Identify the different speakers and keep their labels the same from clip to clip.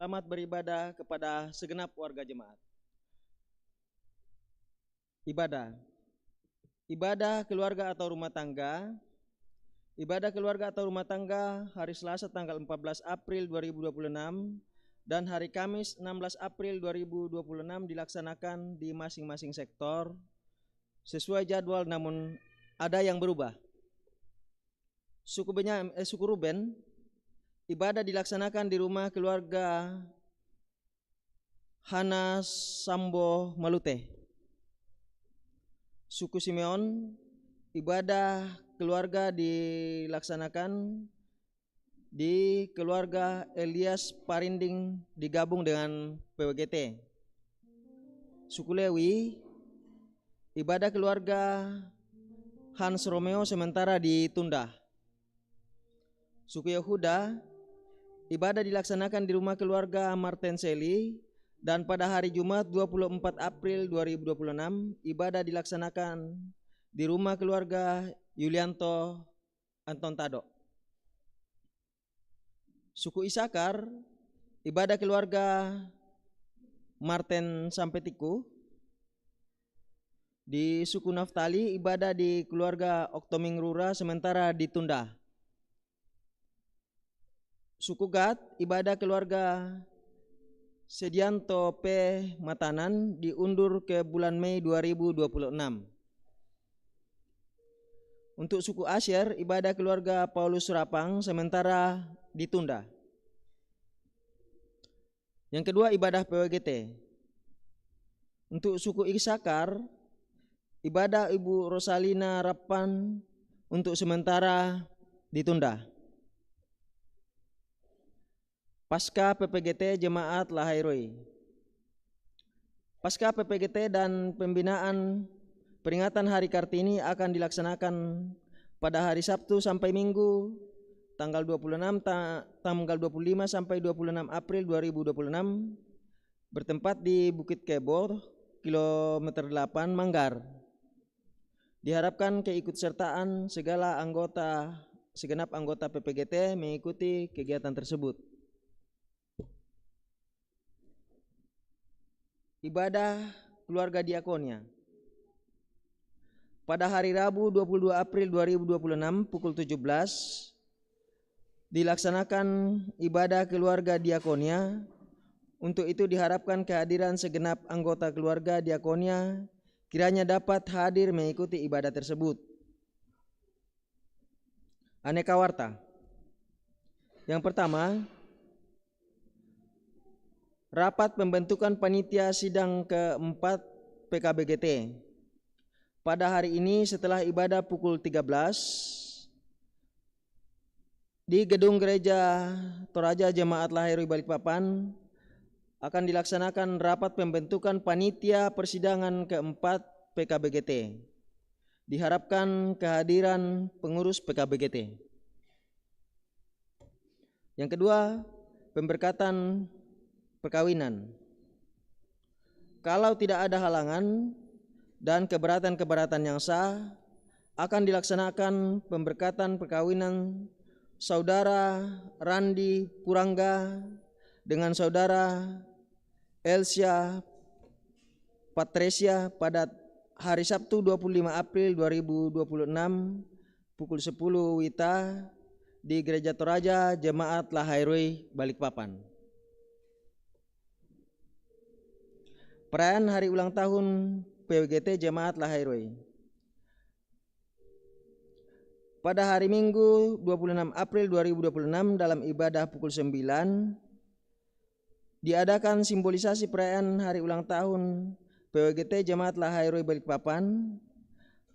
Speaker 1: Selamat beribadah kepada segenap warga jemaat. Ibadah. Ibadah keluarga atau rumah tangga. Ibadah keluarga atau rumah tangga hari Selasa tanggal 14 April 2026 dan hari Kamis 16 April 2026 dilaksanakan di masing-masing sektor sesuai jadwal, namun ada yang berubah. Suku Ruben, ibadah dilaksanakan di rumah keluarga Hana Sambo Malute. Suku Simeon, ibadah keluarga dilaksanakan di keluarga Elias Parinding digabung dengan PWGT. Suku Lewi, ibadah keluarga Hans Romeo sementara ditunda. Suku Yehuda, ibadah dilaksanakan di rumah keluarga Martin Seli, dan pada hari Jumat 24 April 2026 ibadah dilaksanakan di rumah keluarga Yulianto Anton Tado. Suku Isakar, ibadah keluarga Martin Sampetiku. Di suku Naftali, ibadah di keluarga Oktoming Rura sementara ditunda. Suku Gad, ibadah keluarga Sedianto P. Matanan diundur ke bulan Mei 2026. Untuk suku Asyer, ibadah keluarga Paulus Surapang sementara ditunda. Yang kedua, ibadah PWGT. Untuk suku Isakar, ibadah Ibu Rosalina Rapan untuk sementara ditunda. Pasca PPGT Jemaat Lahairoi. Pasca PPGT dan pembinaan peringatan Hari Kartini akan dilaksanakan pada hari Sabtu sampai Minggu tanggal 26 tanggal 25 sampai 26 April 2026 bertempat di Bukit Kebo, kilometer 8 Manggar. Diharapkan keikutsertaan segenap anggota PPGT mengikuti kegiatan tersebut. Ibadah keluarga diakonia. Pada hari Rabu 22 April 2026 pukul 17 dilaksanakan ibadah keluarga diakonia. Untuk itu diharapkan kehadiran segenap anggota keluarga diakonia kiranya dapat hadir mengikuti ibadah tersebut. Aneka warta. Yang pertama, rapat pembentukan panitia sidang keempat PKBGT. Pada hari ini setelah ibadah pukul 13 di Gedung Gereja Toraja Jemaat Lahairoi Balikpapan akan dilaksanakan rapat pembentukan panitia persidangan keempat PKBGT. Diharapkan kehadiran pengurus PKBGT. Yang kedua, pemberkatan perkawinan. Kalau tidak ada halangan dan keberatan-keberatan yang sah, akan dilaksanakan pemberkatan perkawinan Saudara Randi Purangga dengan Saudara Elsia Patresia pada hari Sabtu 25 April 2026 pukul 10 WITA di Gereja Toraja Jemaat Lahairoi Balikpapan. Perayaan hari ulang tahun PWGT Jemaat Lahairoi. Pada hari Minggu 26 April 2026 dalam ibadah pukul 9 diadakan simbolisasi perayaan hari ulang tahun PWGT Jemaat Lahairoi Balikpapan.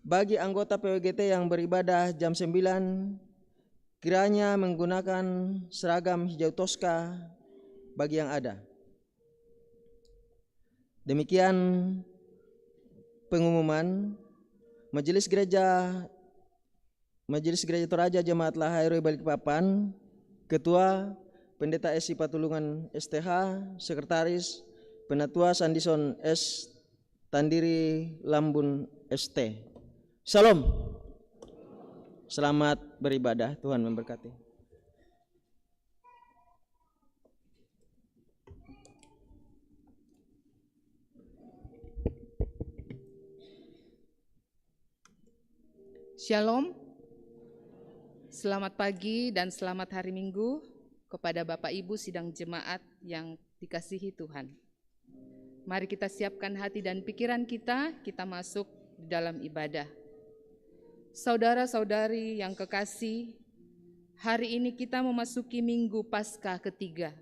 Speaker 1: Bagi anggota PWGT yang beribadah jam 9 kiranya menggunakan seragam hijau toska bagi yang ada. Demikian pengumuman Majelis Gereja Toraja Jemaat Lahairoi Balikpapan, Ketua Pendeta S.I. Patulungan STH, Sekretaris Penatua Sandison S. Tandiri Lambun ST. Salam. Selamat beribadah, Tuhan memberkati.
Speaker 2: Shalom, selamat pagi dan selamat hari Minggu kepada Bapak Ibu sidang jemaat yang dikasihi Tuhan. Mari kita siapkan hati dan pikiran kita masuk di dalam ibadah. Saudara-saudari yang kekasih, hari ini kita memasuki Minggu Paskah ketiga.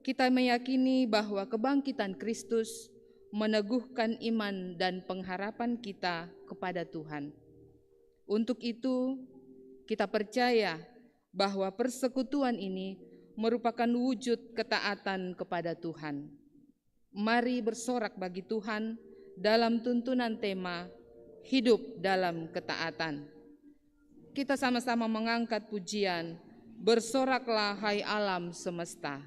Speaker 2: Kita meyakini bahwa kebangkitan Kristus meneguhkan iman dan pengharapan kita kepada Tuhan. Untuk itu, kita percaya bahwa persekutuan ini merupakan wujud ketaatan kepada Tuhan. Mari bersorak bagi Tuhan dalam tuntunan tema hidup dalam ketaatan. Kita sama-sama mengangkat pujian, bersoraklah hai alam semesta.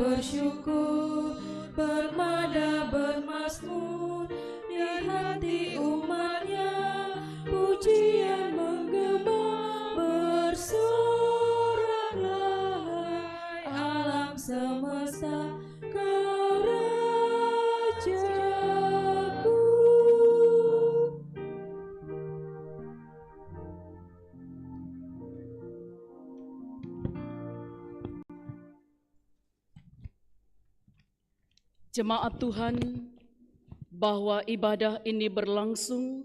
Speaker 3: Bersyukur, bermada, bermazmur di hati umatnya, pujian menggema, bersoraklah hai alam semesta, kau Rajaku.
Speaker 4: Jemaat Tuhan, bahwa ibadah ini berlangsung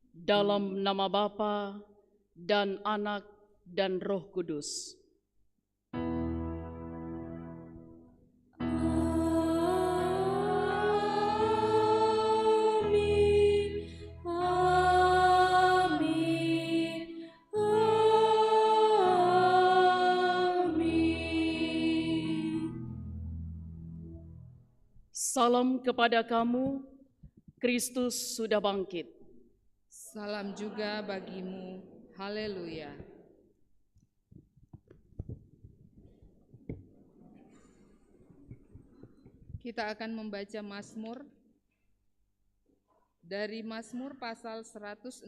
Speaker 4: dalam nama Bapa dan Anak dan Roh Kudus.
Speaker 3: Amin, amin, amin.
Speaker 4: Salam kepada kamu, Kristus sudah bangkit.
Speaker 2: Salam juga bagimu, haleluya. Kita akan membaca Mazmur dari Mazmur pasal 116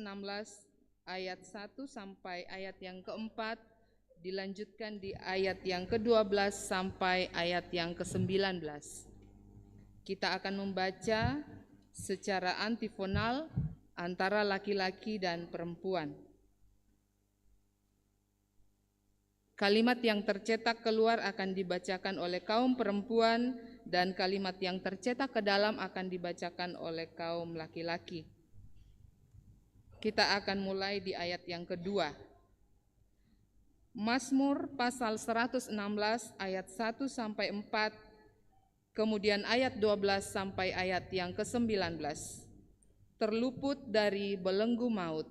Speaker 2: ayat 1 sampai ayat yang keempat, dilanjutkan di ayat yang ke-12 sampai ayat yang ke-19. Kita akan membaca secara antifonal antara laki-laki dan perempuan. Kalimat yang tercetak keluar akan dibacakan oleh kaum perempuan dan kalimat yang tercetak ke dalam akan dibacakan oleh kaum laki-laki. Kita akan mulai di ayat yang kedua. Mazmur pasal 116 ayat 1 sampai 4, kemudian ayat 12 sampai ayat yang ke-19. Terluput dari belenggu maut.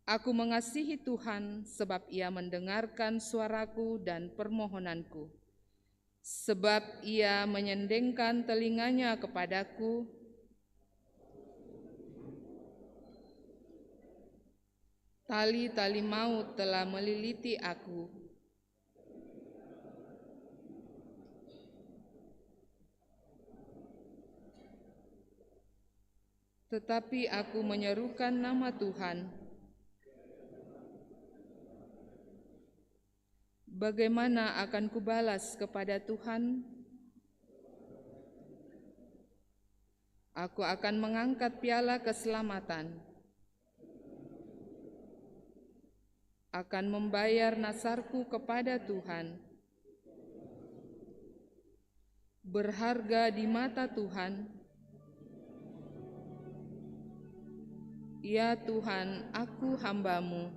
Speaker 2: Aku mengasihi Tuhan sebab Ia mendengarkan suaraku dan permohonanku. Sebab Ia menyendengkan telinganya kepadaku. Tali-tali maut telah meliliti aku. Tetapi aku menyerukan nama Tuhan. Bagaimana akan kubalas kepada Tuhan? Aku akan mengangkat piala keselamatan. Akan membayar nasarku kepada Tuhan. Berharga di mata Tuhan Ya Tuhan, aku hamba-Mu.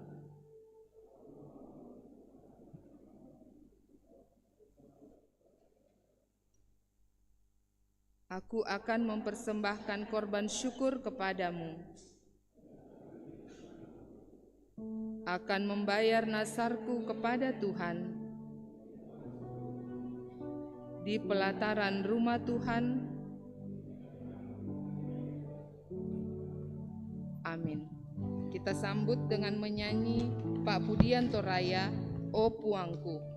Speaker 2: Aku akan mempersembahkan korban syukur kepadamu. Akan membayar nazarku kepada Tuhan di pelataran rumah Tuhan. Amin. Kita sambut dengan menyanyi Pak Budianto Raya, O Puangku.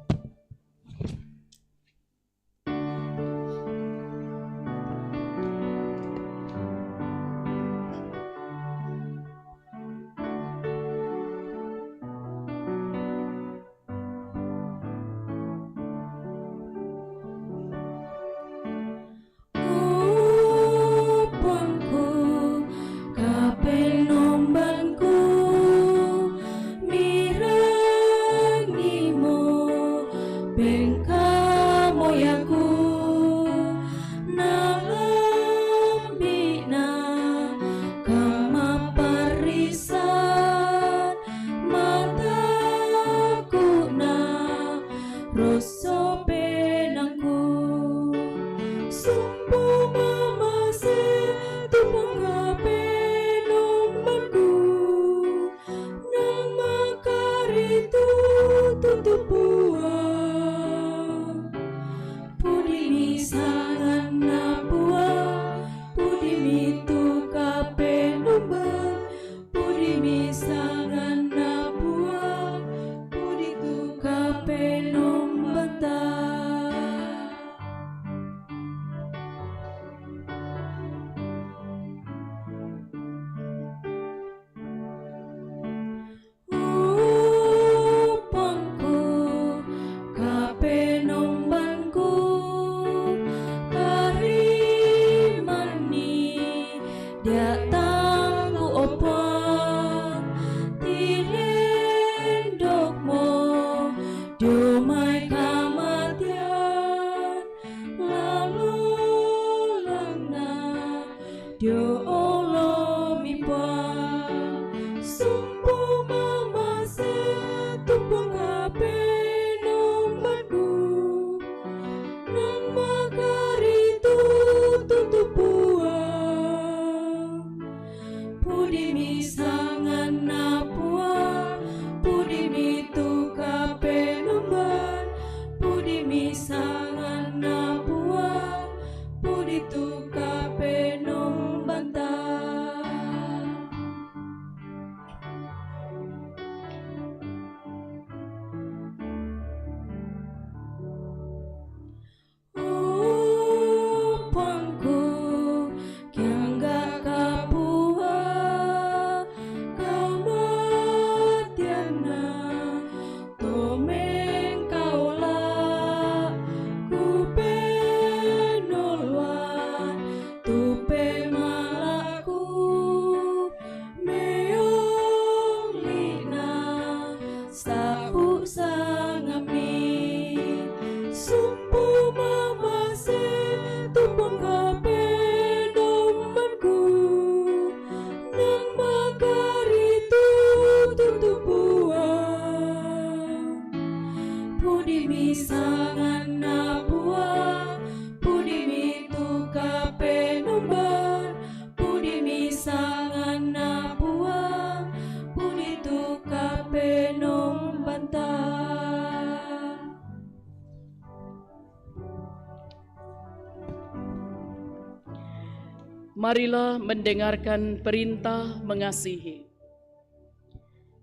Speaker 4: Marilah mendengarkan perintah mengasihi.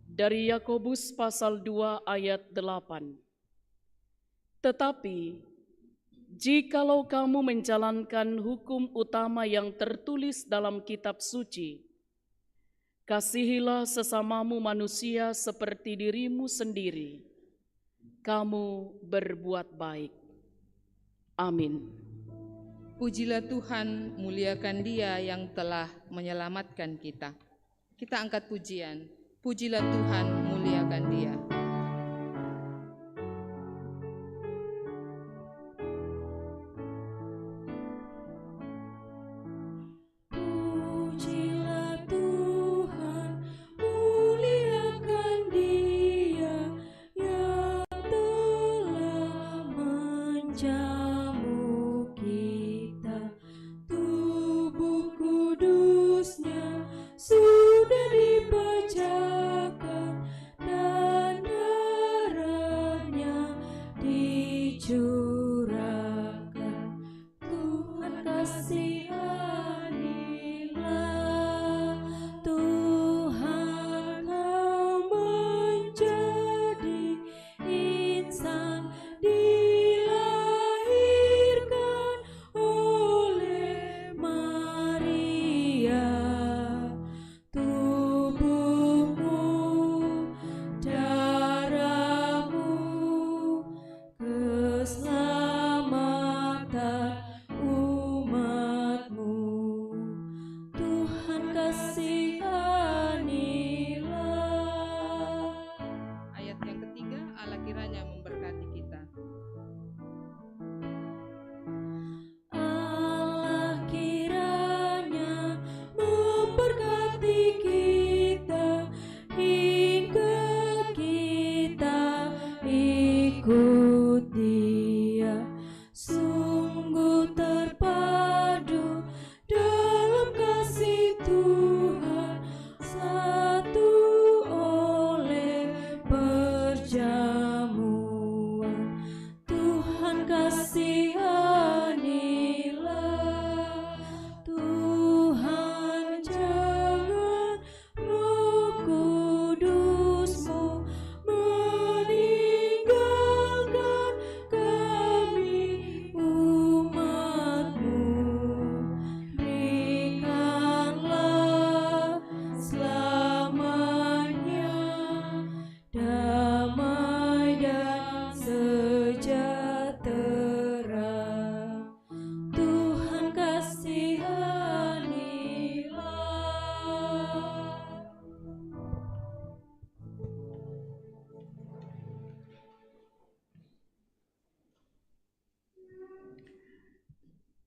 Speaker 4: Dari Yakobus pasal 2 ayat 8. Tetapi, jikalau kamu menjalankan hukum utama yang tertulis dalam kitab suci, kasihilah sesamamu manusia seperti dirimu sendiri, kamu berbuat baik. Amin.
Speaker 2: Pujilah Tuhan, muliakan Dia yang telah menyelamatkan kita. Kita angkat pujian. Pujilah Tuhan, muliakan Dia.
Speaker 3: Pujilah Tuhan.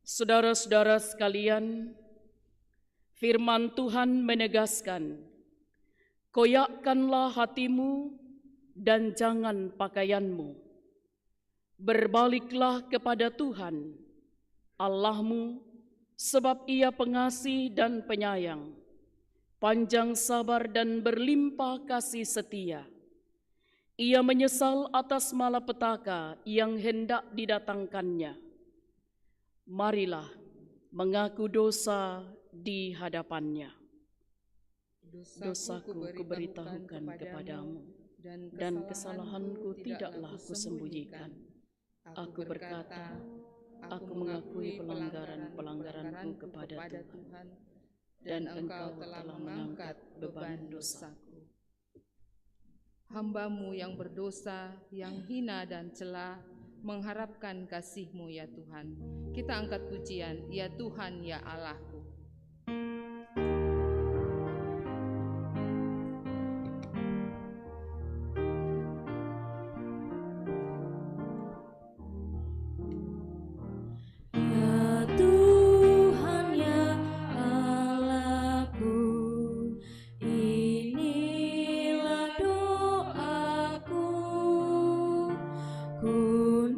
Speaker 4: Saudara-saudara sekalian, firman Tuhan menegaskan, koyakkanlah hatimu dan jangan pakaianmu. Berbaliklah kepada Tuhan, Allahmu, sebab Ia pengasih dan penyayang, panjang sabar dan berlimpah kasih setia. Ia menyesal atas malapetaka yang hendak didatangkannya. Marilah mengaku dosa di hadapannya. Dosaku kuberitahukan kepadamu, dan kesalahanku tidaklah kusembunyikan. Aku berkata, aku mengakui pelanggaranku kepada Tuhan, dan Engkau telah mengangkat beban dosaku.
Speaker 2: Hamba-Mu yang berdosa, yang hina dan celah, mengharapkan kasih-Mu ya Tuhan. Kita angkat pujian, ya Tuhan, ya Allahku.
Speaker 3: Ya Tuhan, ya Allahku, inilah doaku, ku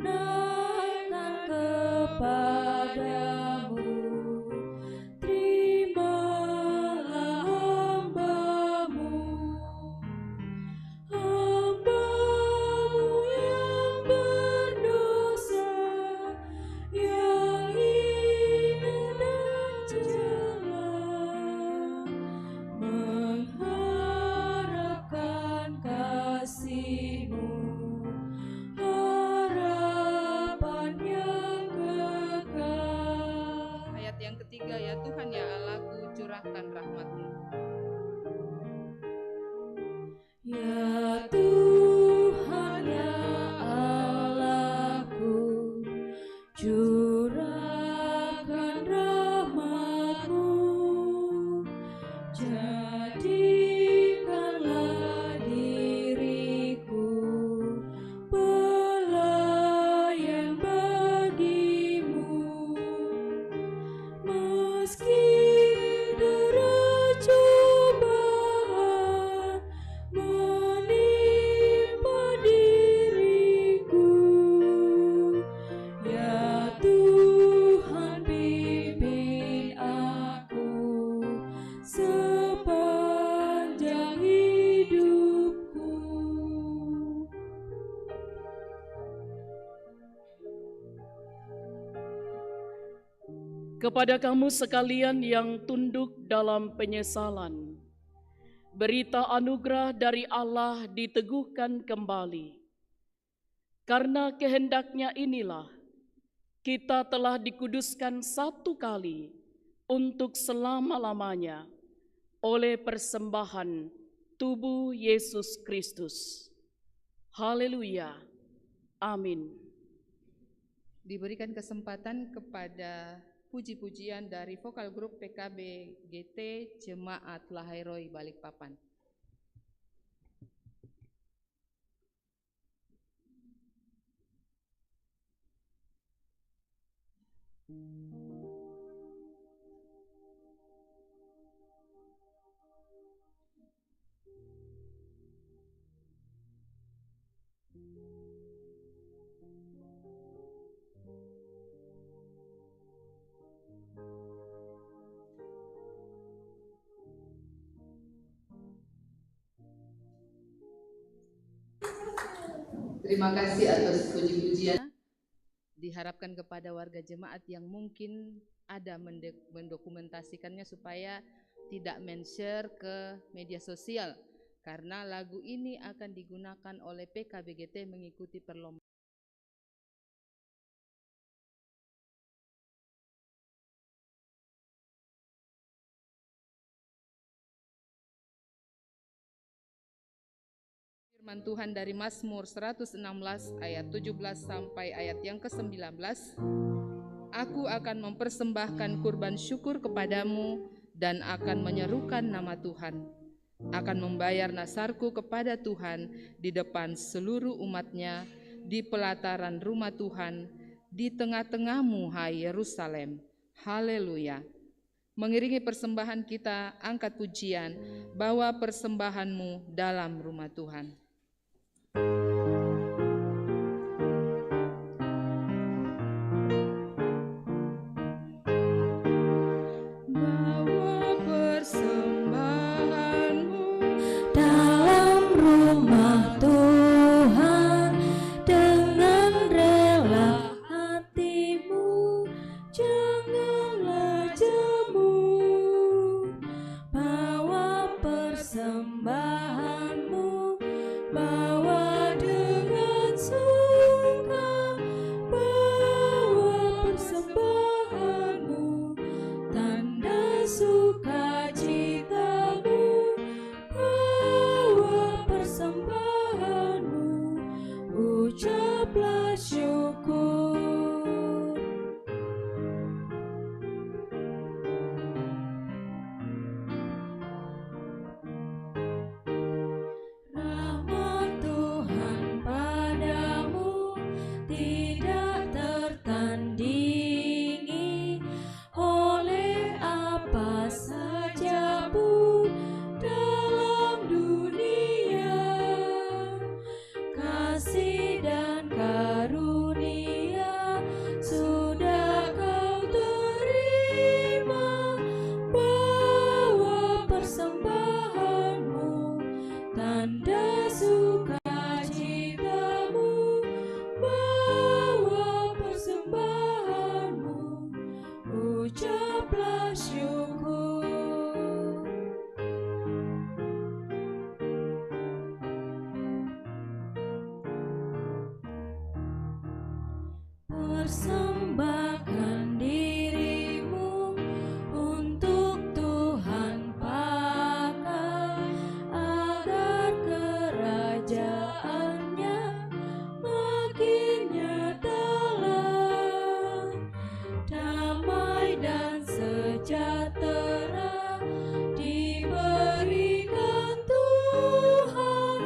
Speaker 3: naikkan kepadamu, terimalah hamba-Mu, hamba-Mu yang berdosa, yang hina dan celah, mengharapkan kasih-Mu, harapan yang kekal.
Speaker 2: Ayat yang ketiga, ya Tuhan, ya Allahku, curahkan rahmat-Mu.
Speaker 3: Ya Tuhan, ya Allahku, curahkan rahmat-Mu, jadikanlah diriku pelayan bagi-Mu, meski dera cobaan menimpa diriku. Ya Tuhan, pimpin aku sepanjang hidupku.
Speaker 4: Kepada kamu sekalian yang tunduk dalam penyesalan, berita anugerah dari Allah diteguhkan kembali. Karena kehendaknya inilah, kita telah dikuduskan satu kali untuk selama-lamanya oleh persembahan tubuh Yesus Kristus. Haleluya. Amin.
Speaker 2: Diberikan kesempatan kepada puji-pujian dari vokal grup PKB GT Jemaat Lahairoi Balikpapan. Terima kasih atas puji-pujian. Diharapkan kepada warga jemaat yang mungkin ada mendokumentasikannya supaya tidak men-share ke media sosial, karena lagu ini akan digunakan oleh PKBGT mengikuti perlombaan. Firman Tuhan dari Mazmur 116 ayat 17 sampai ayat yang ke-19. Aku akan mempersembahkan kurban syukur kepadamu dan akan menyerukan nama Tuhan. Akan membayar nasarku kepada Tuhan di depan seluruh umatnya, di pelataran rumah Tuhan, di tengah-tengahmu, hai Yerusalem. Haleluya. Mengiringi persembahan kita, angkat pujian, bawa persembahanmu dalam rumah Tuhan.
Speaker 3: Bawa persembahanmu dalam rumah Tuhan dengan rela hatimu, janganlah jemu. Bawa persembahanmu, bawa dengan suka, bawa persembahanmu, tanda sukacitamu, bawa persembahanmu, ucaplah syukur. Rahmat Tuhan padamu tidak tertandingi oleh apa saja pun dalam dunia. Kasih dan karunia sudah kau terima. Bawa persembahanmu, tanda sukacitamu, bawa persembahanmu, ucaplah syukur. Persembahkan dirimu untuk Tuhan pakai, agar kerajaannya makin nyatalah. Damai dan sejahtera diberikan Tuhan.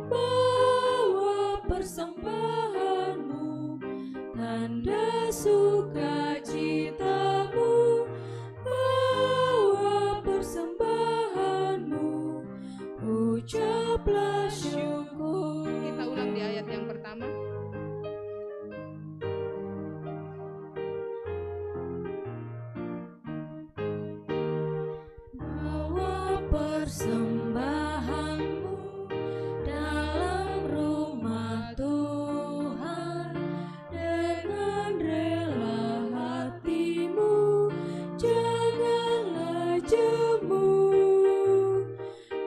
Speaker 3: Bawa persembahanmu, tanda sukacitamu, bawa persembahanmu, ucaplah syukur.
Speaker 2: Kita ulang di ayat yang pertama.
Speaker 3: Bawa persembahanmu dalam rumah Tuhan dengan rela hatimu, janganlah jemu.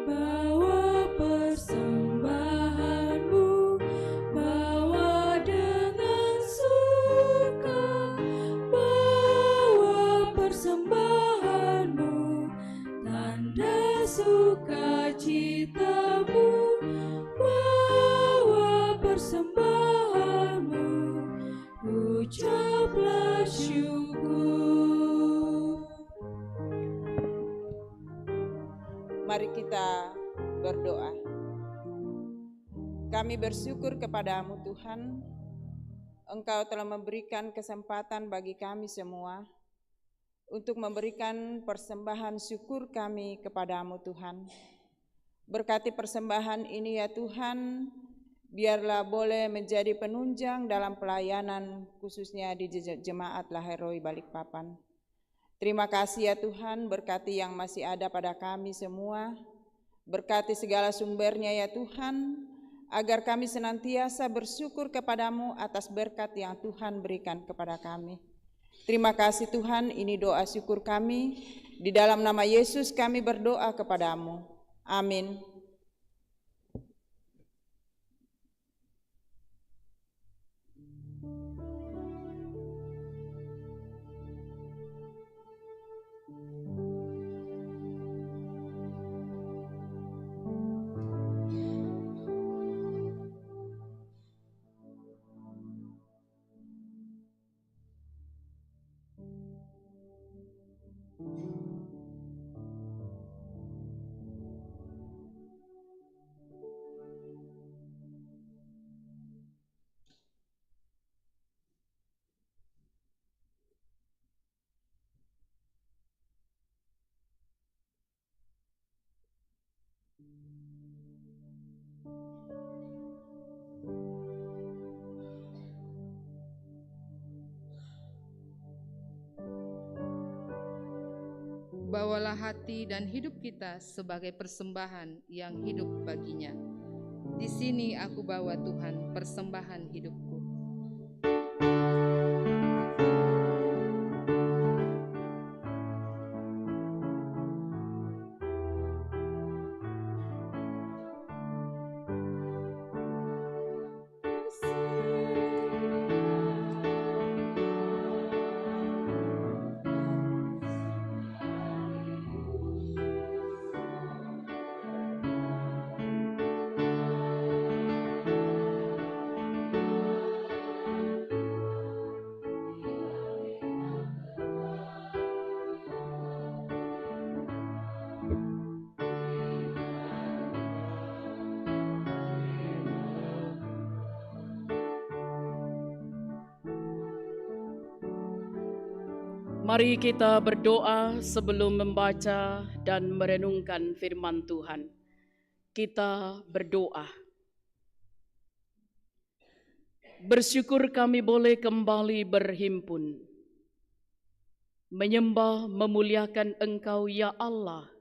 Speaker 3: Bawa persembahanmu, bawa dengan suka, bawa persembahanmu, tanda sukacitamu, bawa persembahanmu, ucaplah syukur.
Speaker 5: Mari kita berdoa. Kami bersyukur kepadamu Tuhan, Engkau telah memberikan kesempatan bagi kami semua untuk memberikan persembahan syukur kami kepadamu Tuhan. Berkati persembahan ini ya Tuhan, biarlah boleh menjadi penunjang dalam pelayanan khususnya di Jemaat Laheroi Balikpapan. Terima kasih ya Tuhan, berkati yang masih ada pada kami semua, berkati segala sumbernya ya Tuhan, agar kami senantiasa bersyukur kepadamu atas berkat yang Tuhan berikan kepada kami. Terima kasih Tuhan, ini doa syukur kami, di dalam nama Yesus kami berdoa kepadamu. Amin.
Speaker 2: hati dan hidup kita sebagai persembahan yang hidup baginya. Di sini aku bawa Tuhan persembahan hidupku.
Speaker 4: Mari kita berdoa sebelum membaca dan merenungkan firman Tuhan. Kita berdoa. Bersyukur kami boleh kembali berhimpun, menyembah, memuliakan Engkau ya Allah,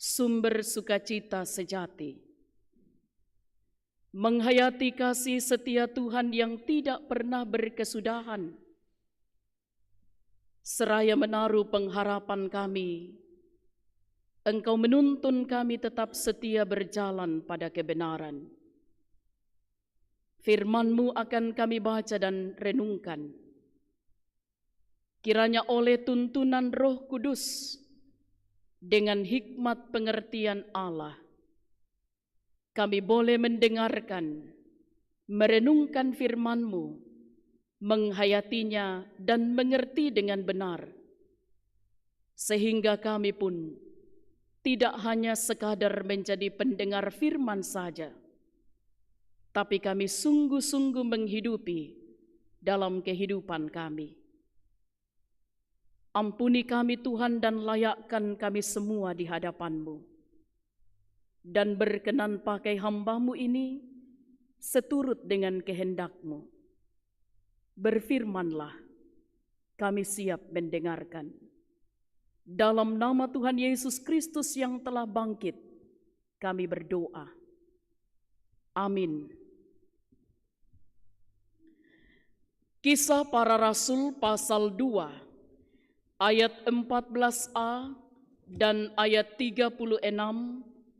Speaker 4: sumber sukacita sejati. Menghayati kasih setia Tuhan yang tidak pernah berkesudahan, seraya menaruh pengharapan kami, Engkau menuntun kami tetap setia berjalan pada kebenaran. Firman-Mu akan kami baca dan renungkan. Kiranya oleh tuntunan Roh Kudus, dengan hikmat pengertian Allah, kami boleh mendengarkan, merenungkan firman-Mu, menghayatinya dan mengerti dengan benar, sehingga kami pun tidak hanya sekadar menjadi pendengar firman saja, tapi kami sungguh-sungguh menghidupi dalam kehidupan kami. Ampuni kami Tuhan dan layakkan kami semua di hadapan-Mu, dan berkenan pakai hamba-Mu ini seturut dengan kehendak-Mu. Berfirmanlah, kami siap mendengarkan. Dalam nama Tuhan Yesus Kristus yang telah bangkit, kami berdoa. Amin. Kisah Para Rasul pasal 2, ayat 14a dan ayat 36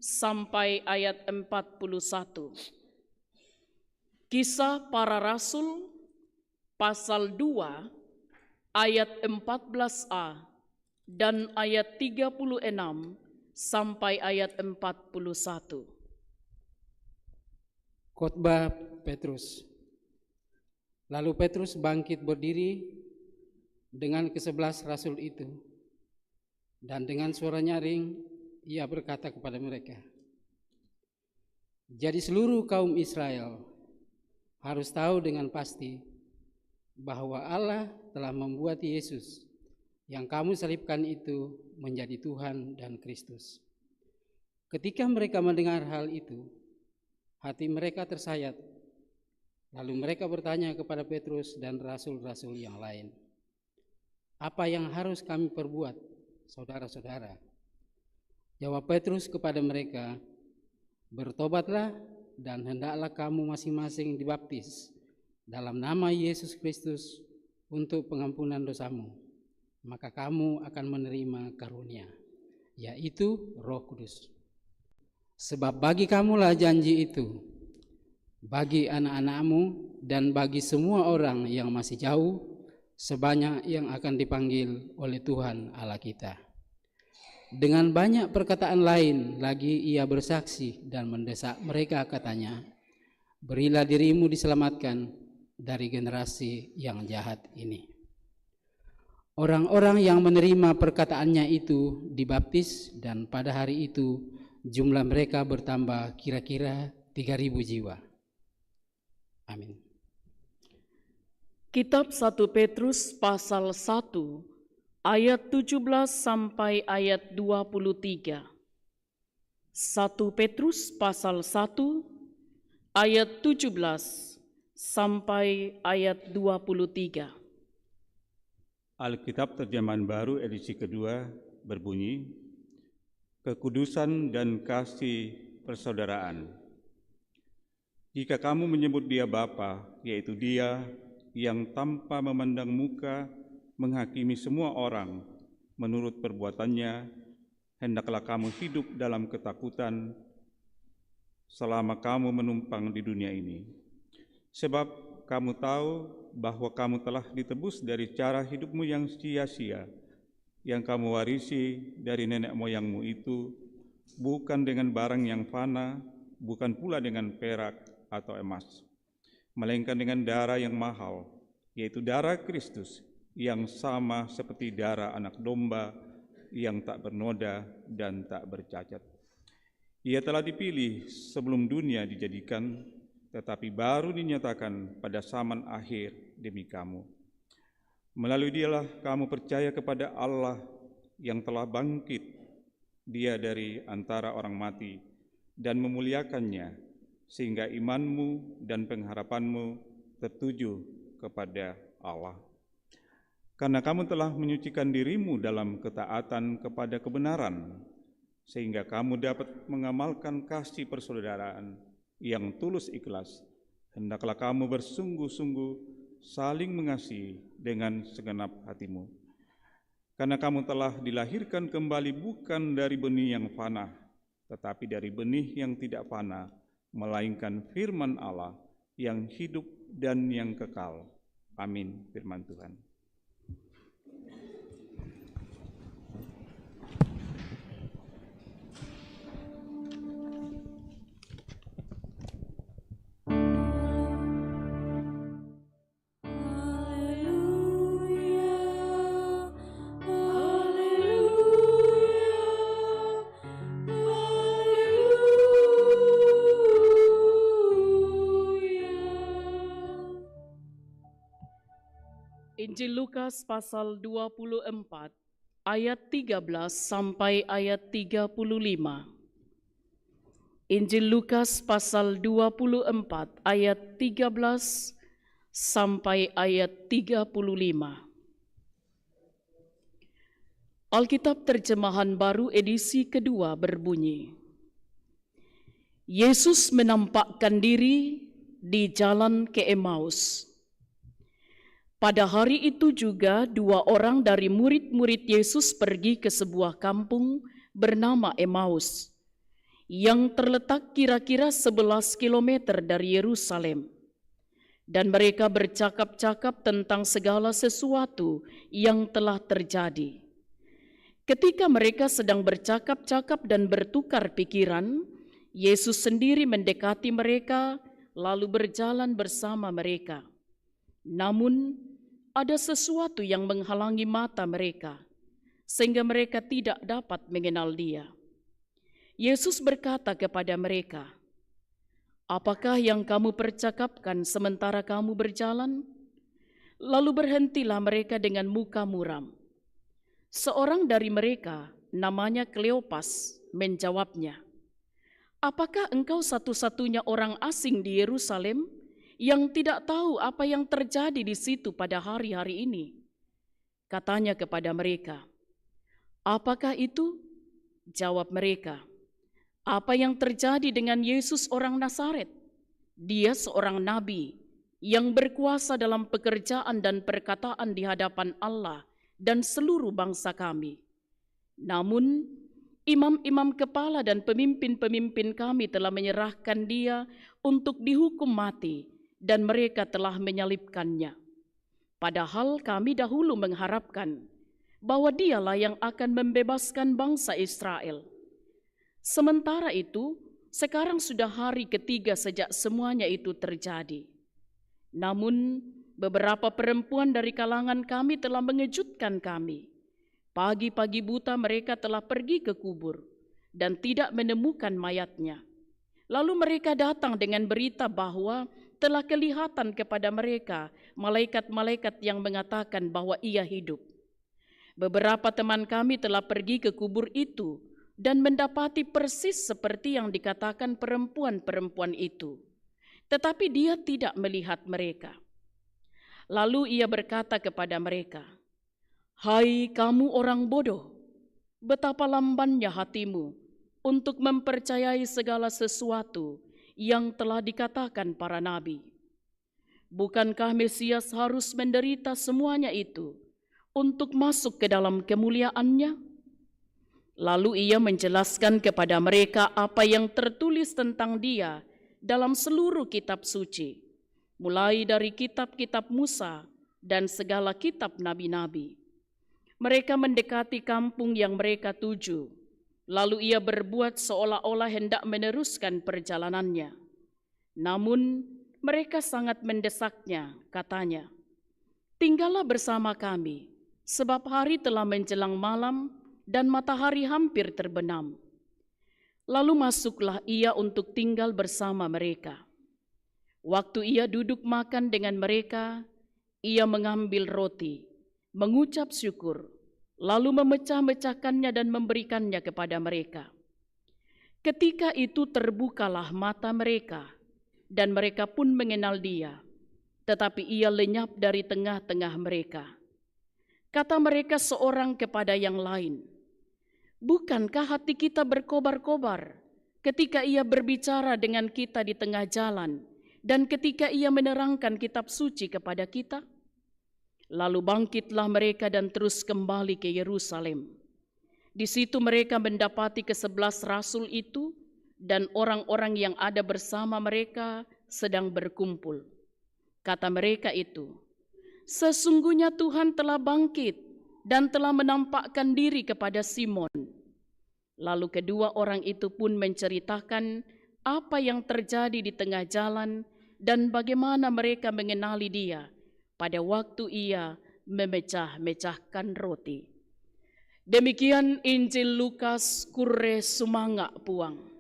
Speaker 4: sampai ayat 41. Kisah Para Rasul pasal 2 ayat 14a dan ayat 36 sampai ayat 41.
Speaker 6: Khotbah Petrus. Lalu Petrus bangkit berdiri dengan ke-11 rasul itu, dan dengan suara nyaring ia berkata kepada mereka, "Jadi seluruh kaum Israel harus tahu dengan pasti bahwa Allah telah membuat Yesus yang kamu salibkan itu menjadi Tuhan dan Kristus." Ketika mereka mendengar hal itu, hati mereka tersayat. Lalu mereka bertanya kepada Petrus dan rasul-rasul yang lain, "Apa yang harus kami perbuat, saudara-saudara?" Jawab Petrus kepada mereka, "Bertobatlah dan hendaklah kamu masing-masing dibaptis dalam nama Yesus Kristus untuk pengampunan dosamu, maka kamu akan menerima karunia, yaitu Roh Kudus. Sebab bagi kamulah janji itu, bagi anak-anakmu dan bagi semua orang yang masih jauh, sebanyak yang akan dipanggil oleh Tuhan Allah kita." Dengan banyak perkataan lain lagi ia bersaksi dan mendesak mereka, katanya, "Berilah dirimu diselamatkan dari generasi yang jahat ini." Orang-orang yang menerima perkataannya itu dibaptis, dan pada hari itu jumlah mereka bertambah kira-kira 3.000 jiwa. Amin.
Speaker 4: Kitab 1 Petrus pasal 1 ayat 17 sampai ayat 23. 1 Petrus pasal 1 ayat 17 sampai ayat 23.
Speaker 7: Alkitab Terjemahan Baru edisi kedua berbunyi, kekudusan dan kasih persaudaraan. Jika kamu menyebut Dia Bapa, yaitu Dia yang tanpa memandang muka menghakimi semua orang menurut perbuatannya, hendaklah kamu hidup dalam ketakutan selama kamu menumpang di dunia ini. Sebab kamu tahu bahwa kamu telah ditebus dari cara hidupmu yang sia-sia, yang kamu warisi dari nenek moyangmu itu, bukan dengan barang yang fana, bukan pula dengan perak atau emas, melainkan dengan darah yang mahal, yaitu darah Kristus, yang sama seperti darah anak domba yang tak bernoda dan tak bercacat. Ia telah dipilih sebelum dunia dijadikan, tetapi baru dinyatakan pada zaman akhir demi kamu. Melalui Dialah kamu percaya kepada Allah yang telah bangkit Dia dari antara orang mati dan memuliakannya, sehingga imanmu dan pengharapanmu tertuju kepada Allah. Karena kamu telah menyucikan dirimu dalam ketaatan kepada kebenaran, sehingga kamu dapat mengamalkan kasih persaudaraan yang tulus ikhlas, hendaklah kamu bersungguh-sungguh saling mengasihi dengan segenap hatimu. Karena kamu telah dilahirkan kembali bukan dari benih yang fana, tetapi dari benih yang tidak fana, melainkan firman Allah yang hidup dan yang kekal. Amin. Firman Tuhan.
Speaker 4: Injil Lukas pasal 24 ayat 13 sampai ayat 35. Injil Lukas pasal 24 ayat 13 sampai ayat 35. Alkitab terjemahan baru edisi kedua berbunyi, Yesus menampakkan diri di jalan ke Emmaus. Pada hari itu juga 2 orang dari murid-murid Yesus pergi ke sebuah kampung bernama Emmaus, yang terletak kira-kira 11 kilometer dari Yerusalem. Dan mereka bercakap-cakap tentang segala sesuatu yang telah terjadi. Ketika mereka sedang bercakap-cakap dan bertukar pikiran, Yesus sendiri mendekati mereka, lalu berjalan bersama mereka. Namun, ada sesuatu yang menghalangi mata mereka, sehingga mereka tidak dapat mengenal Dia. Yesus berkata kepada mereka, "Apakah yang kamu percakapkan sementara kamu berjalan?" Lalu berhentilah mereka dengan muka muram. Seorang dari mereka, namanya Kleopas, menjawabnya, "Apakah engkau satu-satunya orang asing di Yerusalem yang tidak tahu apa yang terjadi di situ pada hari-hari ini?" Katanya kepada mereka, "Apakah itu?" Jawab mereka, "Apa yang terjadi dengan Yesus orang Nazaret? Dia seorang nabi yang berkuasa dalam pekerjaan dan perkataan di hadapan Allah dan seluruh bangsa kami. Namun, imam-imam kepala dan pemimpin-pemimpin kami telah menyerahkan Dia untuk dihukum mati, dan mereka telah menyalibkannya. Padahal kami dahulu mengharapkan bahwa Dialah yang akan membebaskan bangsa Israel. Sementara itu, sekarang sudah hari ketiga sejak semuanya itu terjadi. Namun, beberapa perempuan dari kalangan kami telah mengejutkan kami. Pagi-pagi buta mereka telah pergi ke kubur dan tidak menemukan mayatnya. Lalu mereka datang dengan berita bahwa telah kelihatan kepada mereka malaikat-malaikat yang mengatakan bahwa Ia hidup. Beberapa teman kami telah pergi ke kubur itu dan mendapati persis seperti yang dikatakan perempuan-perempuan itu. Tetapi Dia tidak melihat mereka. Lalu Ia berkata kepada mereka, "Hai kamu orang bodoh, betapa lambannya hatimu untuk mempercayai segala sesuatu yang telah dikatakan para nabi. Bukankah Mesias harus menderita semuanya itu untuk masuk ke dalam kemuliaannya? Lalu ia menjelaskan kepada mereka apa yang tertulis tentang dia dalam seluruh kitab suci, mulai dari kitab-kitab Musa dan segala kitab nabi-nabi. Mereka mendekati kampung yang mereka tuju, lalu ia berbuat seolah-olah hendak meneruskan perjalanannya. Namun mereka sangat mendesaknya, katanya, "Tinggallah bersama kami, sebab hari telah menjelang malam dan matahari hampir terbenam." Lalu masuklah ia untuk tinggal bersama mereka. Waktu ia duduk makan dengan mereka, ia mengambil roti, mengucap syukur, lalu memecah-mecahkannya dan memberikannya kepada mereka. Ketika itu terbukalah mata mereka, dan mereka pun mengenal dia, tetapi ia lenyap dari tengah-tengah mereka. Kata mereka seorang kepada yang lain, "Bukankah hati kita berkobar-kobar ketika ia berbicara dengan kita di tengah jalan dan ketika ia menerangkan kitab suci kepada kita?" Lalu bangkitlah mereka dan terus kembali ke Yerusalem. Di situ mereka mendapati ke-11 rasul itu dan orang-orang yang ada bersama mereka sedang berkumpul. Kata mereka itu, "Sesungguhnya Tuhan telah bangkit dan telah menampakkan diri kepada Simon." Lalu kedua orang itu pun menceritakan apa yang terjadi di tengah jalan dan bagaimana mereka mengenali dia pada waktu ia memecah-mecahkan roti. Demikian Injil Lukas, Kure Sumanga Puang.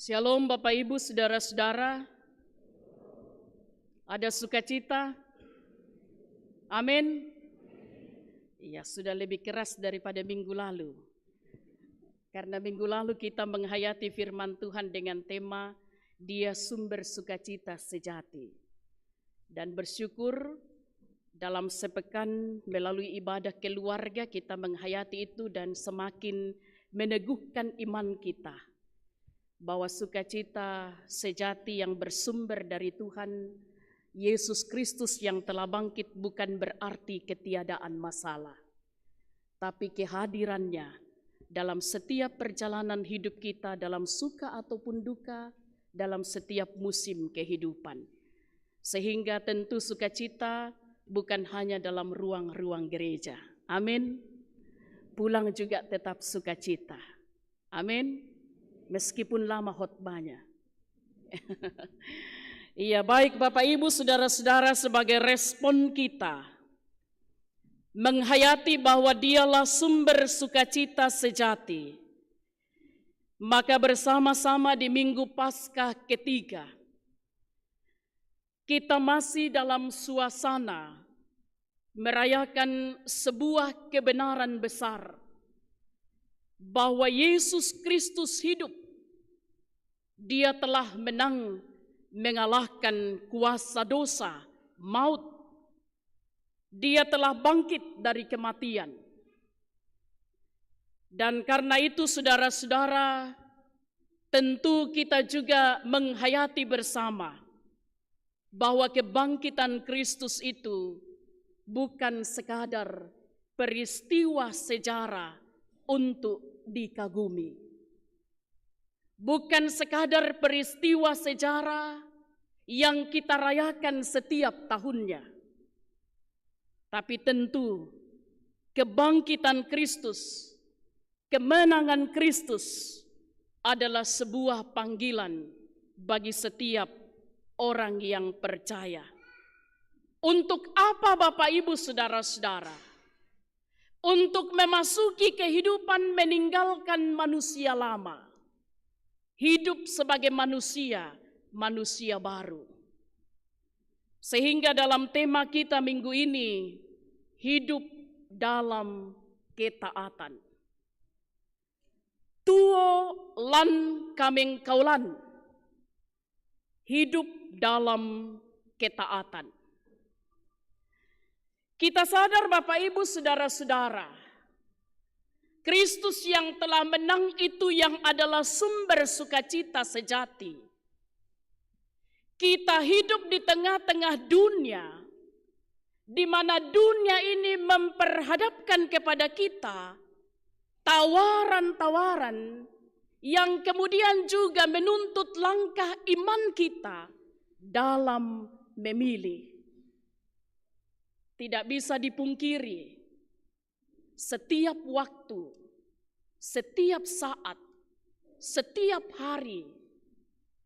Speaker 4: Shalom Bapak Ibu, Saudara-saudara. Ada sukacita? Amin. Iya, sudah lebih keras daripada minggu lalu. Karena minggu lalu kita menghayati firman Tuhan dengan tema Dia sumber sukacita sejati. Dan bersyukur dalam sepekan melalui ibadah keluarga kita menghayati itu dan semakin meneguhkan iman kita. Bahwa sukacita sejati yang bersumber dari Tuhan Yesus Kristus yang telah bangkit bukan berarti ketiadaan masalah, tapi kehadirannya dalam setiap perjalanan hidup kita, dalam suka ataupun duka, dalam setiap musim kehidupan. Sehingga tentu sukacita bukan hanya dalam ruang-ruang gereja. Amin. Pulang juga tetap sukacita. Amin. Meskipun lama khotbahnya. Iya, baik Bapak Ibu, Saudara-saudara, sebagai respon kita menghayati bahwa Dialah sumber sukacita sejati, maka bersama-sama di Minggu Paskah ketiga kita masih dalam suasana merayakan sebuah kebenaran besar bahwa Yesus Kristus hidup. Dia telah menang, mengalahkan kuasa dosa, maut. Dia telah bangkit dari kematian. Dan karena itu saudara-saudara, tentu kita juga menghayati bersama bahwa kebangkitan Kristus itu bukan sekadar peristiwa sejarah untuk dikagumi. Bukan sekadar peristiwa sejarah yang kita rayakan setiap tahunnya. Tapi tentu kebangkitan Kristus, kemenangan Kristus adalah sebuah panggilan bagi setiap orang yang percaya. Untuk apa Bapak Ibu Saudara-saudara? Untuk memasuki kehidupan meninggalkan manusia lama. Hidup sebagai manusia baru. Sehingga dalam tema kita minggu ini, hidup dalam ketaatan. Tuo lan kameng kaulan. Hidup dalam ketaatan. Kita sadar Bapak Ibu Saudara-saudara, Kristus yang telah menang itu yang adalah sumber sukacita sejati. Kita hidup di tengah-tengah dunia, di mana dunia ini memperhadapkan kepada kita tawaran-tawaran yang kemudian juga menuntut langkah iman kita dalam memilih. Tidak bisa dipungkiri, setiap waktu, setiap saat, setiap hari,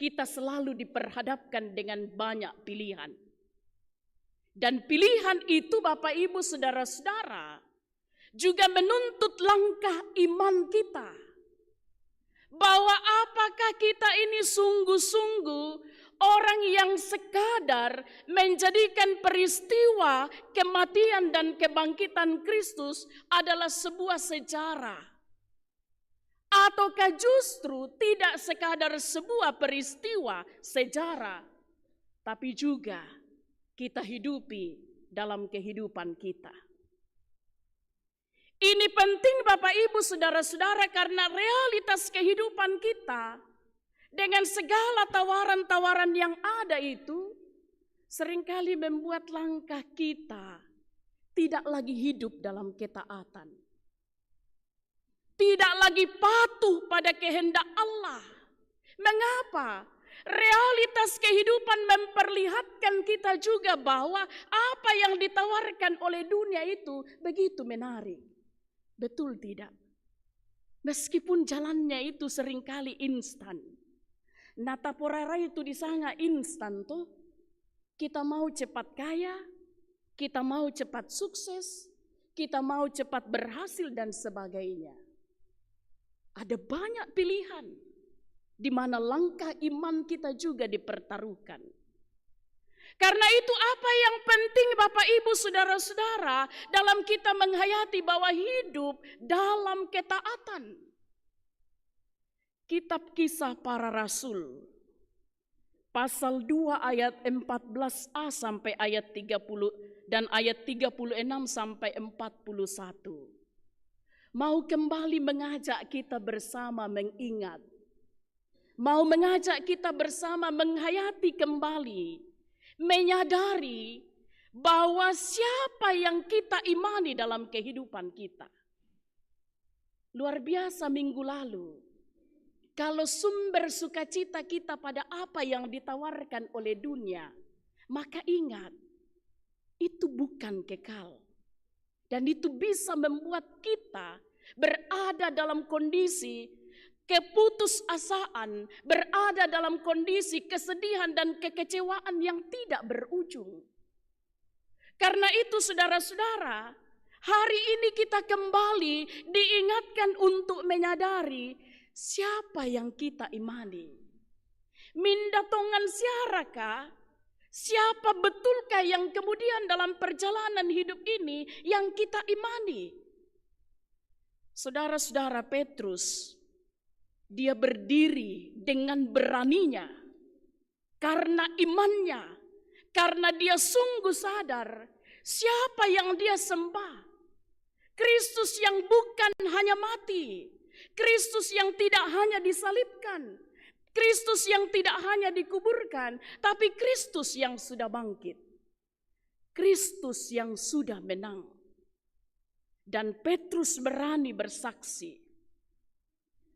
Speaker 4: kita selalu diperhadapkan dengan banyak pilihan. Dan pilihan itu Bapak Ibu Saudara-saudara juga menuntut langkah iman kita. Bahwa apakah kita ini sungguh-sungguh orang yang sekadar menjadikan peristiwa kematian dan kebangkitan Kristus adalah sebuah sejarah. Ataukah justru tidak sekadar sebuah peristiwa sejarah, tapi juga kita hidupi dalam kehidupan kita. Ini penting Bapak Ibu Saudara-saudara karena realitas kehidupan kita dengan segala tawaran-tawaran yang ada itu seringkali membuat langkah kita tidak lagi hidup dalam ketaatan. Tidak lagi patuh pada kehendak Allah. Mengapa? Realitas kehidupan memperlihatkan kita juga bahwa apa yang ditawarkan oleh dunia itu begitu menarik. Betul tidak? Meskipun jalannya itu seringkali instan. Nata porara itu disanga instan tuh. Kita mau cepat kaya, kita mau cepat sukses, kita mau cepat berhasil dan sebagainya. Ada banyak pilihan di mana langkah iman kita juga dipertaruhkan. Karena itu apa yang penting Bapak Ibu Saudara-saudara dalam kita menghayati bahwa hidup dalam ketaatan. Kitab Kisah Para Rasul pasal 2 ayat 14a sampai ayat 30 dan ayat 36 sampai 41. Mau kembali mengajak kita bersama mengingat. Mau mengajak kita bersama menghayati kembali, menyadari bahwa siapa yang kita imani dalam kehidupan kita. Luar biasa minggu lalu, kalau sumber sukacita kita pada apa yang ditawarkan oleh dunia, maka ingat, itu bukan kekal. Dan itu bisa membuat kita berada dalam kondisi keputusasaan, berada dalam kondisi kesedihan dan kekecewaan yang tidak berujung. Karena itu saudara-saudara, hari ini kita kembali diingatkan untuk menyadari siapa yang kita imani. Mindatongan siaraka, siapa betulkah yang kemudian dalam perjalanan hidup ini yang kita imani? Saudara-saudara, Petrus, dia berdiri dengan beraninya karena imannya, karena dia sungguh sadar siapa yang dia sembah. Kristus yang bukan hanya mati, Kristus yang tidak hanya disalibkan, Kristus yang tidak hanya dikuburkan, tapi Kristus yang sudah bangkit, Kristus yang sudah menang. Dan Petrus berani bersaksi.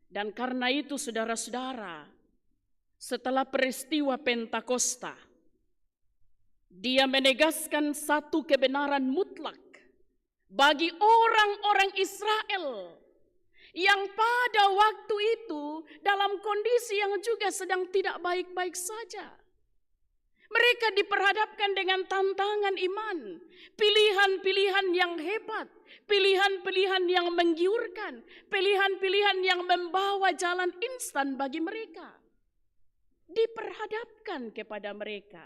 Speaker 4: Dan karena itu saudara-saudara, setelah peristiwa Pentakosta, dia menegaskan satu kebenaran mutlak bagi orang-orang Israel yang pada waktu itu dalam kondisi yang juga sedang tidak baik-baik saja. Mereka diperhadapkan dengan tantangan iman, pilihan-pilihan yang hebat, pilihan-pilihan yang menggiurkan, pilihan-pilihan yang membawa jalan instan bagi mereka. Diperhadapkan kepada mereka.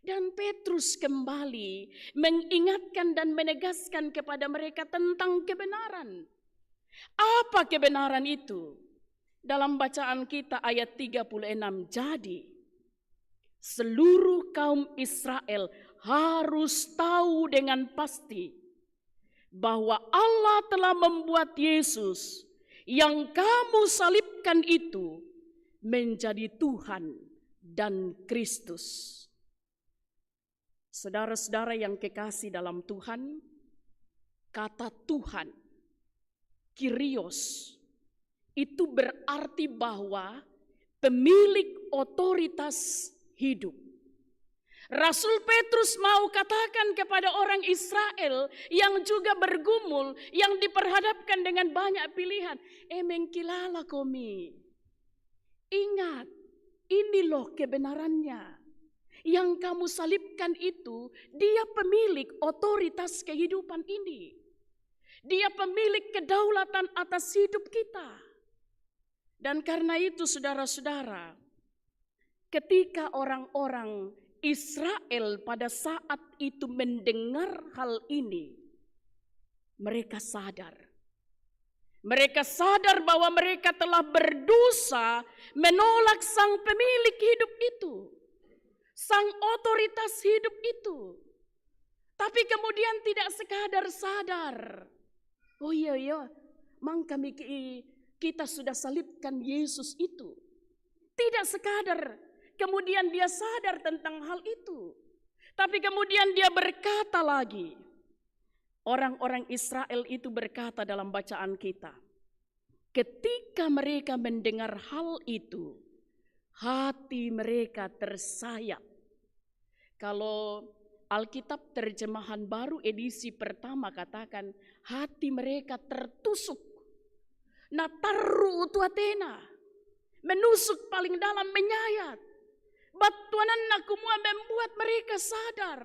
Speaker 4: Dan Petrus kembali mengingatkan dan menegaskan kepada mereka tentang kebenaran. Apa kebenaran itu? Dalam bacaan kita ayat 36, jadi seluruh kaum Israel harus tahu dengan pasti bahwa Allah telah membuat Yesus yang kamu salibkan itu menjadi Tuhan dan Kristus. Saudara-saudara yang kekasih dalam Tuhan, kata Tuhan, Kyrios, itu berarti bahwa pemilik otoritas hidup. Rasul Petrus mau katakan kepada orang Israel yang juga bergumul, yang diperhadapkan dengan banyak pilihan, mengkilala komi. Ingat, ini loh kebenarannya. Yang kamu salibkan itu, dia pemilik otoritas kehidupan ini. Dia pemilik kedaulatan atas hidup kita. Dan karena itu saudara-saudara, ketika orang-orang Israel pada saat itu mendengar hal ini, mereka sadar. Mereka sadar bahwa mereka telah berdosa menolak sang pemilik hidup itu. Sang otoritas hidup itu. Tapi kemudian tidak sekadar sadar. Oh iya, kita sudah salibkan Yesus itu. Tidak sekadar kemudian dia sadar tentang hal itu. Tapi kemudian dia berkata lagi. Orang-orang Israel itu berkata dalam bacaan kita. Ketika mereka mendengar hal itu, hati mereka tersayat. Kalau Alkitab terjemahan baru edisi pertama katakan hati mereka tertusuk. Nataru utuatena. Menusuk paling dalam, menyayat. Batuanan nakumua membuat mereka sadar.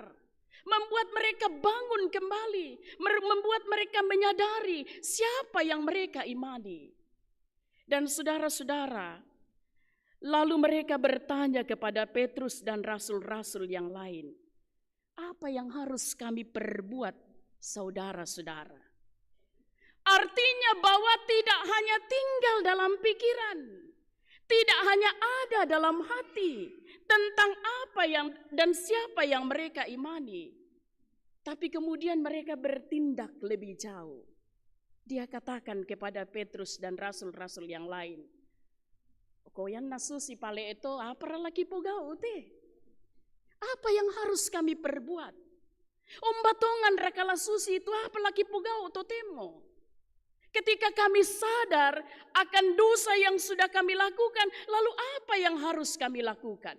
Speaker 4: Membuat mereka bangun kembali. Membuat mereka menyadari siapa yang mereka imani. Dan saudara-saudara, lalu mereka bertanya kepada Petrus dan rasul-rasul yang lain. Apa yang harus kami perbuat, saudara-saudara? Artinya bahwa tidak hanya tinggal dalam pikiran, tidak hanya ada dalam hati tentang apa yang dan siapa yang mereka imani, tapi kemudian mereka bertindak lebih jauh. Dia katakan kepada Petrus dan rasul-rasul yang lain, "Koyan nasusi pale itu apa lagi pogau teh? Apa yang harus kami perbuat? Batongan rakala susi itu apa lagi pogau totemo?" Ketika kami sadar akan dosa yang sudah kami lakukan, lalu apa yang harus kami lakukan?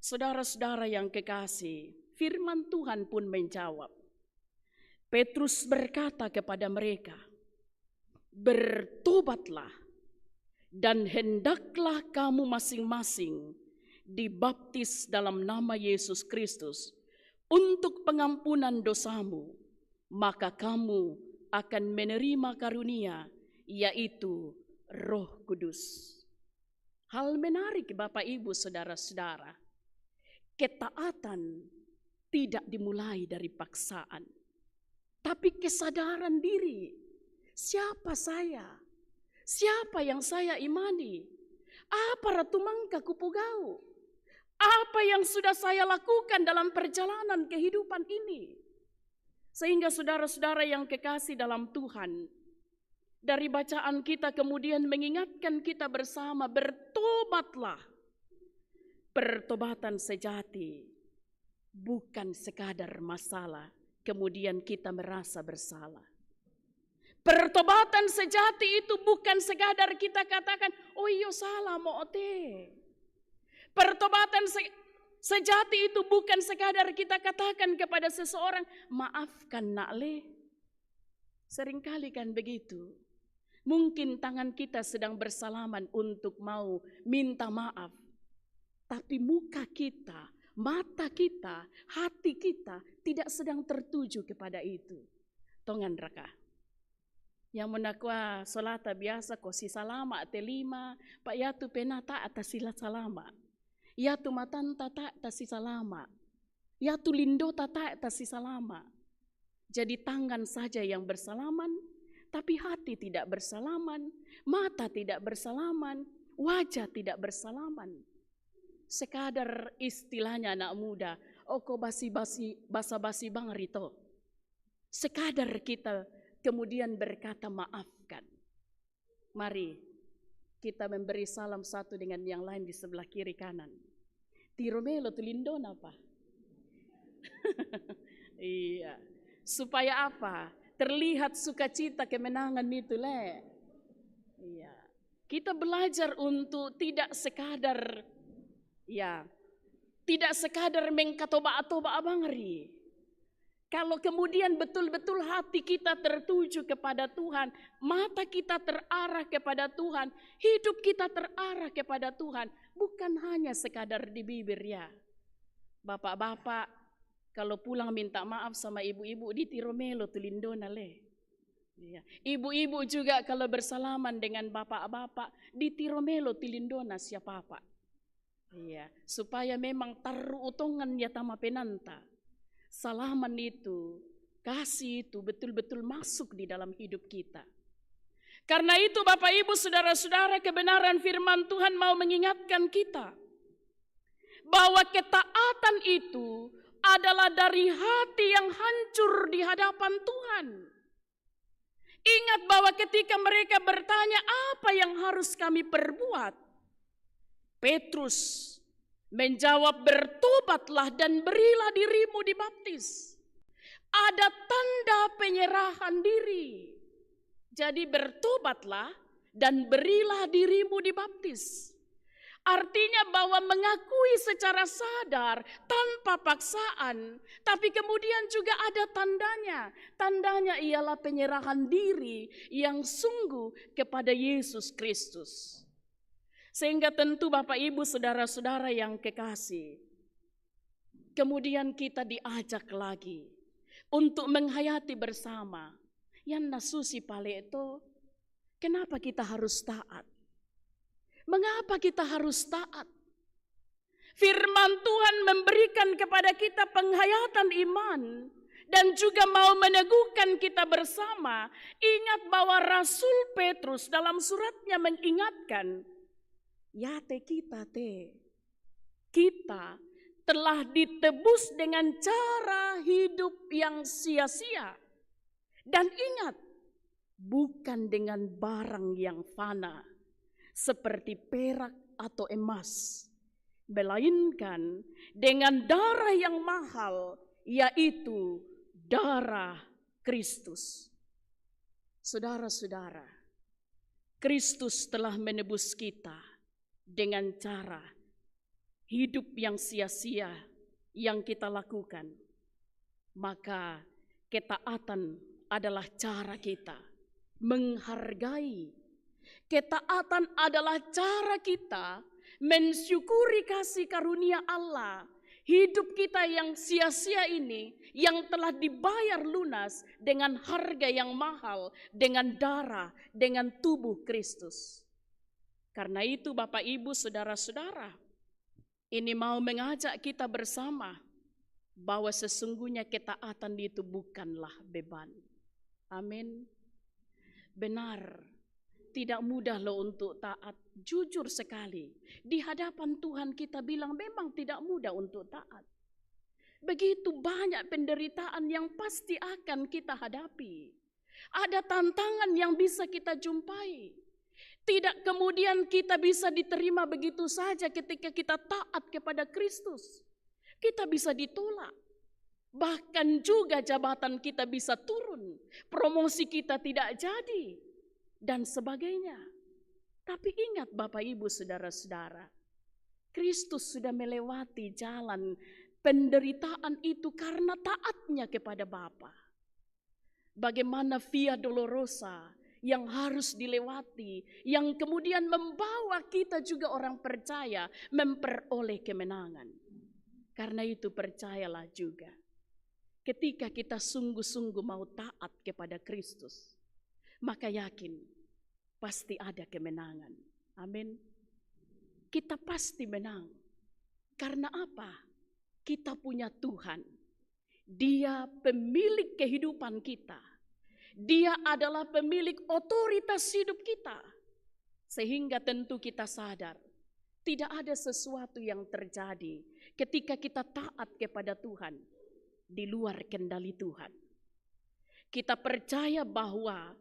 Speaker 4: Saudara-saudara yang kekasih, firman Tuhan pun menjawab. Petrus berkata kepada mereka, "Bertobatlah dan hendaklah kamu masing-masing dibaptis dalam nama Yesus Kristus untuk pengampunan dosamu, maka kamu akan menerima karunia, yaitu Roh Kudus." Hal menarik Bapak Ibu saudara-saudara, ketaatan tidak dimulai dari paksaan, tapi kesadaran diri. Siapa saya? Siapa yang saya imani? Apa ratumangka kupugau? Apa yang sudah saya lakukan dalam perjalanan kehidupan ini? Sehingga saudara-saudara yang kekasih dalam Tuhan, dari bacaan kita kemudian mengingatkan kita bersama, bertobatlah. Pertobatan sejati bukan sekadar masalah, kemudian kita merasa bersalah. Pertobatan sejati itu bukan sekadar kita katakan, "Oh iyo salah mo ote." Pertobatan sejati itu bukan sekadar kita katakan kepada seseorang, "Maafkan nak le." Seringkali kan begitu. Mungkin tangan kita sedang bersalaman untuk mau minta maaf. Tapi muka kita, mata kita, hati kita tidak sedang tertuju kepada itu. Tongan raka. Yang menakwa solata biasa kosi salama telima, pak yatu penata atas sila salama. Yatu matanta tak atas salama. Yatu lindo tak atas salama. Jadi tangan saja yang bersalaman, tapi hati tidak bersalaman, mata tidak bersalaman, wajah tidak bersalaman. Sekadar istilahnya anak muda, oko basa-basi bangarito. Sekadar kita kemudian berkata maafkan. Mari kita memberi salam satu dengan yang lain di sebelah kiri kanan. Tiromelo tulindon apa? Iya. Supaya apa? Terlihat sukacita kemenangan itu le. Iya. Kita belajar untuk tidak sekadar mengkatoba-atoba abangri. Kalau kemudian betul-betul hati kita tertuju kepada Tuhan, mata kita terarah kepada Tuhan, hidup kita terarah kepada Tuhan, bukan hanya sekadar di bibir ya. Bapak-bapak, kalau pulang minta maaf sama ibu-ibu di tiromelo tulindona le. Ya. Ibu-ibu juga kalau bersalaman dengan bapak-bapak di tiromelo tulindona siapa pak. Iya, supaya memang taru utongan ya tama penanta. Salaman itu, kasih itu betul-betul masuk di dalam hidup kita. Karena itu Bapak Ibu saudara-saudara, kebenaran firman Tuhan mau mengingatkan kita bahwa ketaatan itu adalah dari hati yang hancur di hadapan Tuhan. Ingat bahwa ketika mereka bertanya apa yang harus kami perbuat, Petrus menjawab, bertobatlah dan berilah dirimu dibaptis. Ada tanda penyerahan diri. Jadi bertobatlah dan berilah dirimu dibaptis. Artinya bahwa mengakui secara sadar tanpa paksaan, tapi kemudian juga ada tandanya. Tandanya ialah penyerahan diri yang sungguh kepada Yesus Kristus. Sehingga tentu Bapak Ibu saudara-saudara yang kekasih, kemudian kita diajak lagi untuk menghayati bersama. Yang nasusi pale itu, kenapa kita harus taat? Mengapa kita harus taat? Firman Tuhan memberikan kepada kita penghayatan iman dan juga mau meneguhkan kita bersama. Ingat bahwa Rasul Petrus dalam suratnya mengingatkan, kita telah ditebus dengan cara hidup yang sia-sia. Dan ingat, bukan dengan barang yang fana seperti perak atau emas, melainkan dengan darah yang mahal, yaitu darah Kristus. Saudara-saudara, Kristus telah menebus kita dengan cara hidup yang sia-sia yang kita lakukan. Maka ketaatan adalah cara kita menghargai. Ketaatan adalah cara kita mensyukuri kasih karunia Allah. Hidup kita yang sia-sia ini yang telah dibayar lunas dengan harga yang mahal, dengan darah, dengan tubuh Kristus. Karena itu Bapak Ibu saudara-saudara, ini mau mengajak kita bersama bahwa sesungguhnya ketaatan itu bukanlah beban. Amin. Benar. Tidak mudah loh untuk taat, jujur sekali. Di hadapan Tuhan kita bilang memang tidak mudah untuk taat. Begitu banyak penderitaan yang pasti akan kita hadapi. Ada tantangan yang bisa kita jumpai. Tidak kemudian kita bisa diterima begitu saja ketika kita taat kepada Kristus. Kita bisa ditolak. Bahkan juga jabatan kita bisa turun. Promosi kita tidak jadi. Dan sebagainya. Tapi ingat Bapak Ibu saudara-saudara, Kristus sudah melewati jalan penderitaan itu karena taatnya kepada Bapa. bagaimana via dolorosa yang harus dilewati, yang kemudian membawa kita juga orang percaya memperoleh kemenangan. Karena itu percayalah juga, ketika kita sungguh-sungguh mau taat kepada Kristus, maka yakin pasti ada kemenangan. Amin. Kita pasti menang. Karena apa? Kita punya Tuhan. Dia pemilik kehidupan kita. Dia adalah pemilik otoritas hidup kita. Sehingga tentu kita sadar, tidak ada sesuatu yang terjadi ketika kita taat kepada Tuhan di luar kendali Tuhan. Kita percaya bahwa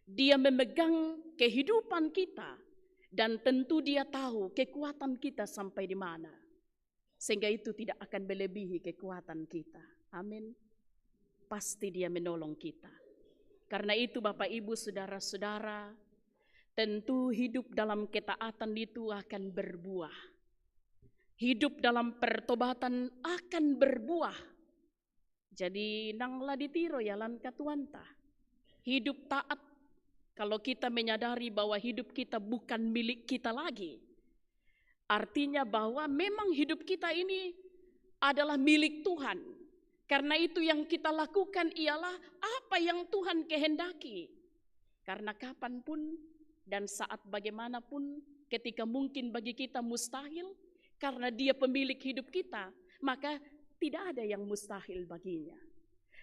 Speaker 4: Dia memegang kehidupan kita dan tentu Dia tahu kekuatan kita sampai di mana. Sehingga itu tidak akan melebihi kekuatan kita. Amin. Pasti Dia menolong kita. Karena itu Bapak Ibu Saudara-saudara, tentu hidup dalam ketaatan itu akan berbuah. Hidup dalam pertobatan akan berbuah. Jadi nanglah ditiro ya lan katuanta. Hidup taat kalau kita menyadari bahwa hidup kita bukan milik kita lagi. Artinya bahwa memang hidup kita ini adalah milik Tuhan. Karena itu yang kita lakukan ialah apa yang Tuhan kehendaki. Karena kapanpun dan saat bagaimanapun, ketika mungkin bagi kita mustahil, karena Dia pemilik hidup kita, maka tidak ada yang mustahil baginya.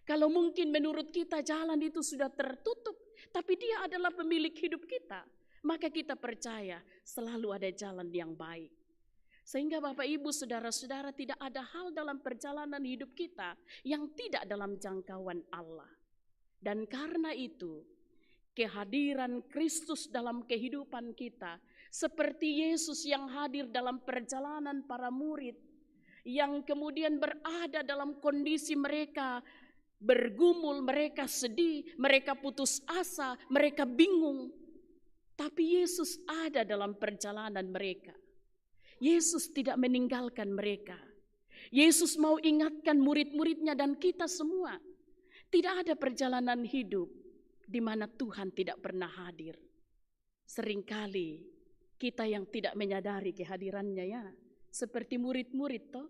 Speaker 4: Kalau mungkin menurut kita jalan itu sudah tertutup, tapi Dia adalah pemilik hidup kita, maka kita percaya selalu ada jalan yang baik. Sehingga Bapak Ibu Saudara-saudara, tidak ada hal dalam perjalanan hidup kita yang tidak dalam jangkauan Allah. Dan karena itu, kehadiran Kristus dalam kehidupan kita, seperti Yesus yang hadir dalam perjalanan para murid, yang kemudian berada dalam kondisi mereka bergumul, mereka sedih, mereka putus asa, mereka bingung. Tapi Yesus ada dalam perjalanan mereka. Yesus tidak meninggalkan mereka. Yesus mau ingatkan murid-muridnya dan kita semua. Tidak ada perjalanan hidup di mana Tuhan tidak pernah hadir. Seringkali kita yang tidak menyadari kehadirannya ya. Seperti murid-murid toh.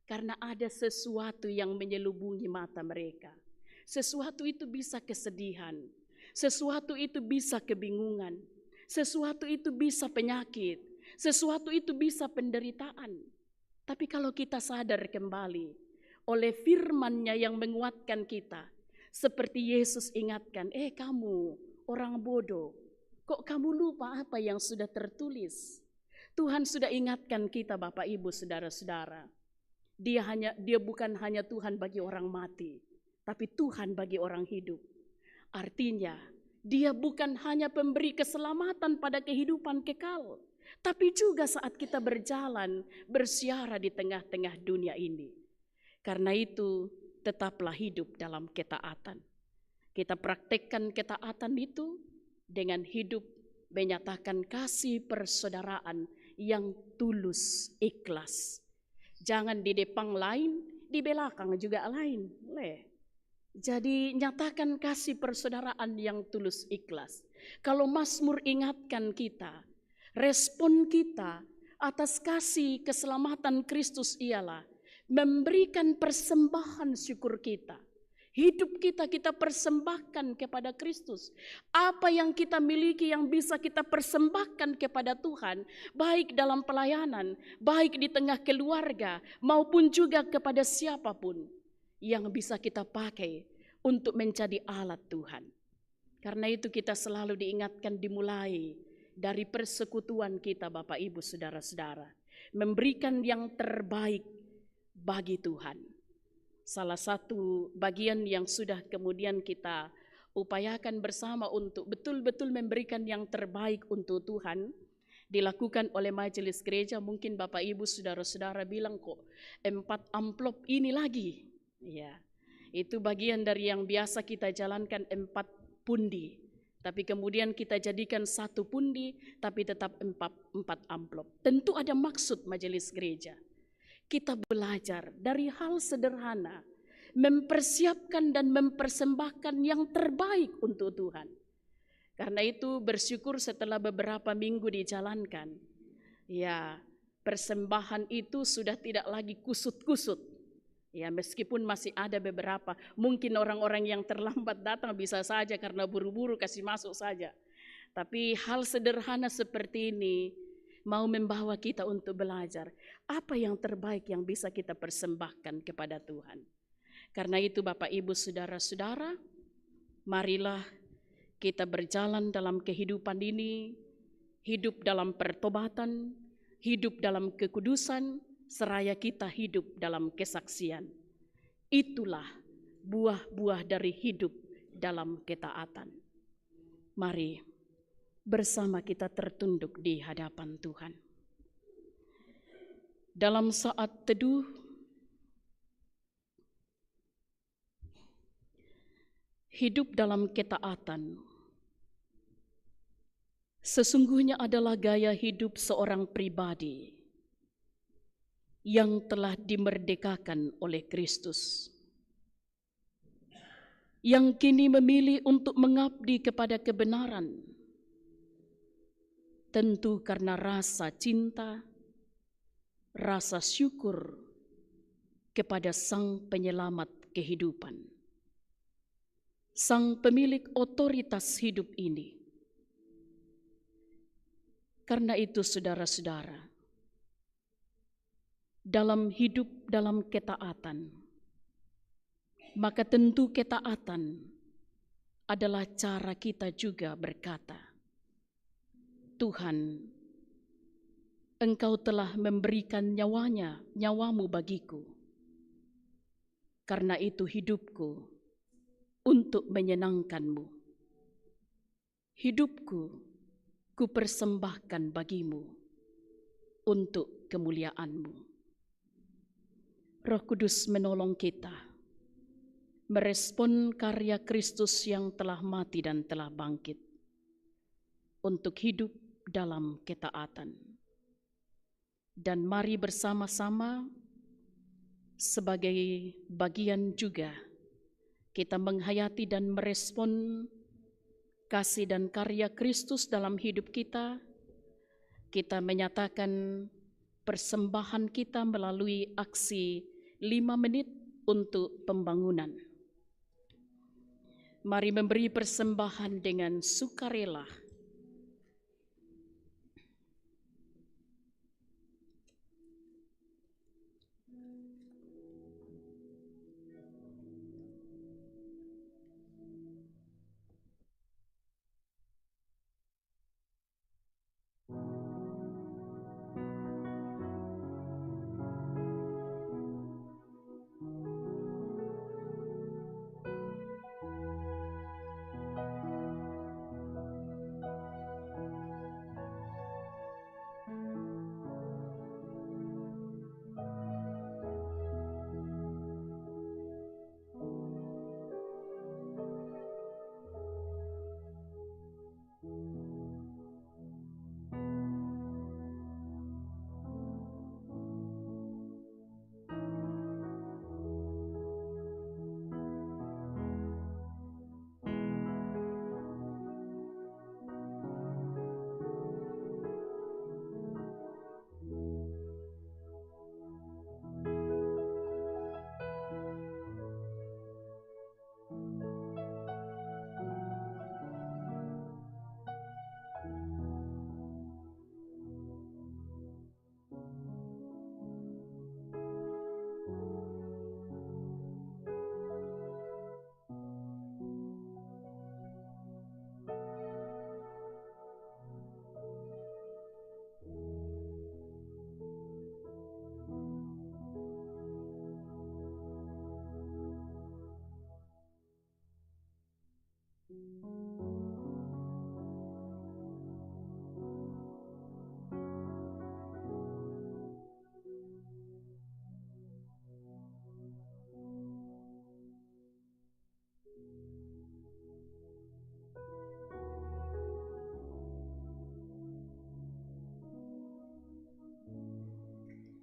Speaker 4: Karena ada sesuatu yang menyelubungi mata mereka. Sesuatu itu bisa kesedihan. Sesuatu itu bisa kebingungan. Sesuatu itu bisa penyakit. Sesuatu itu bisa penderitaan. Tapi kalau kita sadar kembali oleh firman-Nya yang menguatkan kita, seperti Yesus ingatkan, kamu orang bodoh, kok kamu lupa apa yang sudah tertulis? Tuhan sudah ingatkan kita Bapak Ibu Saudara-saudara. Dia bukan hanya Tuhan bagi orang mati, tapi Tuhan bagi orang hidup. Artinya, Dia bukan hanya pemberi keselamatan pada kehidupan kekal, tapi juga saat kita berjalan, bersiara di tengah-tengah dunia ini. Karena itu, tetaplah hidup dalam ketaatan. Kita praktekkan ketaatan itu dengan hidup menyatakan kasih persaudaraan yang tulus, ikhlas. Jangan di depan lain, di belakang juga lain. Jadi nyatakan kasih persaudaraan yang tulus, ikhlas. Kalau Mazmur ingatkan kita, respon kita atas kasih keselamatan Kristus ialah memberikan persembahan syukur kita. Hidup kita persembahkan kepada Kristus. Apa yang kita miliki yang bisa kita persembahkan kepada Tuhan, baik dalam pelayanan, baik di tengah keluarga, maupun juga kepada siapapun yang bisa kita pakai untuk menjadi alat Tuhan. Karena itu kita selalu diingatkan dimulai dari persekutuan kita Bapak Ibu Saudara-saudara. Memberikan yang terbaik bagi Tuhan. Salah satu bagian yang sudah kemudian kita upayakan bersama untuk betul-betul memberikan yang terbaik untuk Tuhan, dilakukan oleh majelis gereja. Mungkin Bapak Ibu Saudara-saudara bilang kok 4 amplop ini lagi. Ya, itu bagian dari yang biasa kita jalankan 4 pundi. Tapi kemudian kita jadikan 1 pundi, tapi tetap 4 amplop. Tentu ada maksud majelis gereja. Kita belajar dari hal sederhana, mempersiapkan dan mempersembahkan yang terbaik untuk Tuhan. Karena itu bersyukur setelah beberapa minggu dijalankan, ya persembahan itu sudah tidak lagi kusut-kusut. Ya, meskipun masih ada beberapa, mungkin orang-orang yang terlambat datang bisa saja karena buru-buru kasih masuk saja. Tapi hal sederhana seperti ini mau membawa kita untuk belajar apa yang terbaik yang bisa kita persembahkan kepada Tuhan. Karena itu Bapak Ibu Saudara-saudara, marilah kita berjalan dalam kehidupan ini, hidup dalam pertobatan, hidup dalam kekudusan, seraya kita hidup dalam kesaksian. Itulah buah-buah dari hidup dalam ketaatan. Mari bersama kita tertunduk di hadapan Tuhan. Dalam saat teduh, hidup dalam ketaatan sesungguhnya adalah gaya hidup seorang pribadi yang telah dimerdekakan oleh Kristus, yang kini memilih untuk mengabdi kepada kebenaran, tentu karena rasa cinta, rasa syukur kepada Sang Penyelamat kehidupan, Sang Pemilik otoritas hidup ini. Karena itu saudara-saudara, dalam hidup dalam ketaatan, maka tentu ketaatan adalah cara kita juga berkata, Tuhan, Engkau telah memberikan nyawamu bagiku. Karena itu hidupku untuk menyenangkan-Mu. Hidupku ku persembahkan bagimu untuk kemuliaan-Mu. Roh Kudus menolong kita merespon karya Kristus yang telah mati dan telah bangkit untuk hidup dalam ketaatan. Dan mari bersama-sama sebagai bagian juga kita menghayati dan merespon kasih dan karya Kristus dalam hidup kita. Kita menyatakan persembahan kita melalui aksi 5 menit untuk pembangunan. Mari memberi persembahan dengan sukarela.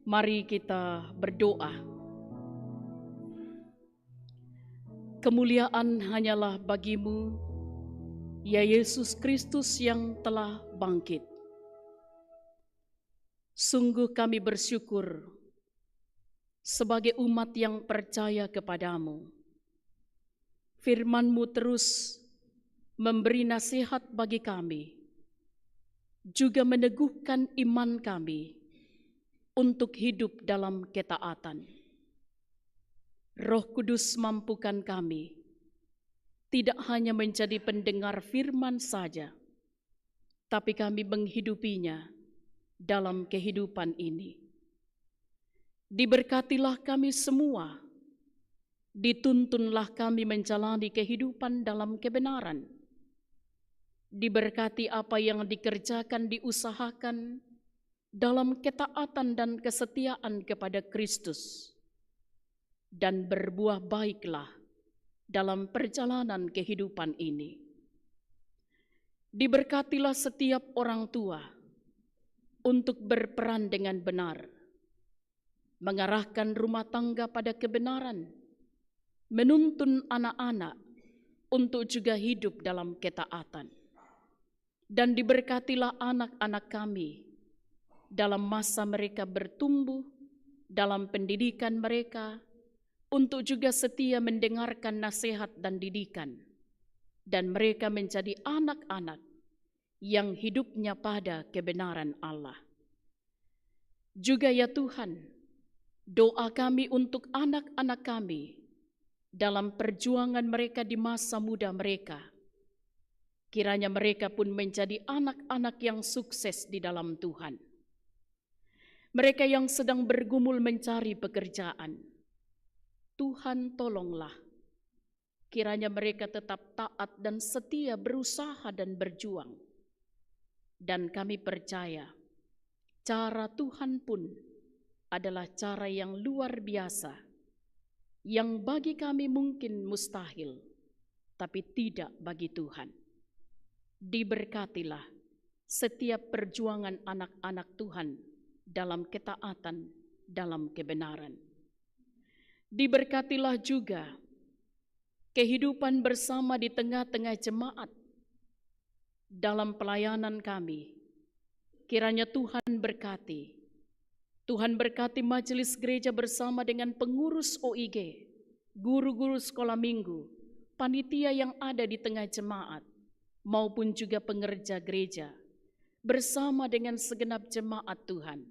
Speaker 4: Mari kita berdoa. Kemuliaan hanyalah bagimu, ya Yesus Kristus yang telah bangkit. Sungguh kami bersyukur sebagai umat yang percaya kepadamu. Firman-Mu terus memberi nasihat bagi kami, juga meneguhkan iman kami untuk hidup dalam ketaatan. Roh Kudus mampukan kami tidak hanya menjadi pendengar firman saja, tapi kami menghidupinya dalam kehidupan ini. Diberkatilah kami semua, dituntunlah kami menjalani kehidupan dalam kebenaran. Diberkati apa yang dikerjakan, diusahakan dalam ketaatan dan kesetiaan kepada Kristus, dan berbuah baiklah dalam perjalanan kehidupan ini. Diberkatilah setiap orang tua untuk berperan dengan benar, mengarahkan rumah tangga pada kebenaran, menuntun anak-anak untuk juga hidup dalam ketaatan. Dan diberkatilah anak-anak kami dalam masa mereka bertumbuh, dalam pendidikan mereka, untuk juga setia mendengarkan nasihat dan didikan, dan mereka menjadi anak-anak yang hidupnya pada kebenaran Allah. Juga ya Tuhan, doa kami untuk anak-anak kami dalam perjuangan mereka di masa muda mereka. Kiranya mereka pun menjadi anak-anak yang sukses di dalam Tuhan. Mereka yang sedang bergumul mencari pekerjaan, Tuhan tolonglah. Kiranya mereka tetap taat dan setia berusaha dan berjuang. Dan kami percaya cara Tuhan pun adalah cara yang luar biasa, yang bagi kami mungkin mustahil, tapi tidak bagi Tuhan. Diberkatilah setiap perjuangan anak-anak Tuhan dalam ketaatan, dalam kebenaran. Diberkatilah juga kehidupan bersama di tengah-tengah jemaat dalam pelayanan kami. Kiranya Tuhan berkati. Tuhan berkati majelis gereja bersama dengan pengurus OIG, guru-guru sekolah minggu, panitia yang ada di tengah jemaat, maupun juga pengerja gereja, bersama dengan segenap jemaat Tuhan,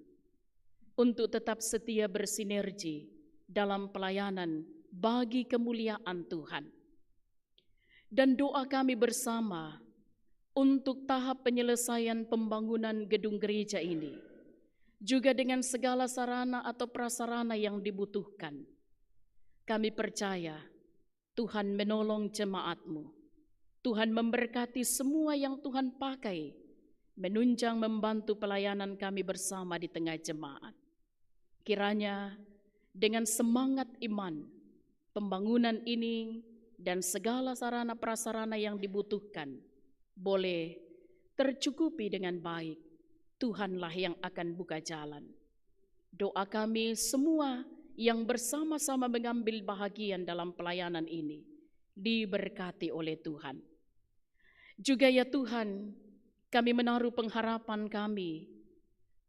Speaker 4: untuk tetap setia bersinergi dalam pelayanan bagi kemuliaan Tuhan. Dan doa kami bersama untuk tahap penyelesaian pembangunan gedung gereja ini, juga dengan segala sarana atau prasarana yang dibutuhkan. Kami percaya Tuhan menolong jemaat-Mu. Tuhan memberkati semua yang Tuhan pakai, menunjang membantu pelayanan kami bersama di tengah jemaat. Kiranya dengan semangat iman, pembangunan ini dan segala sarana prasarana yang dibutuhkan boleh tercukupi dengan baik. Tuhanlah yang akan buka jalan. Doa kami semua yang bersama-sama mengambil bahagian dalam pelayanan ini diberkati oleh Tuhan. Juga ya Tuhan, kami menaruh pengharapan kami,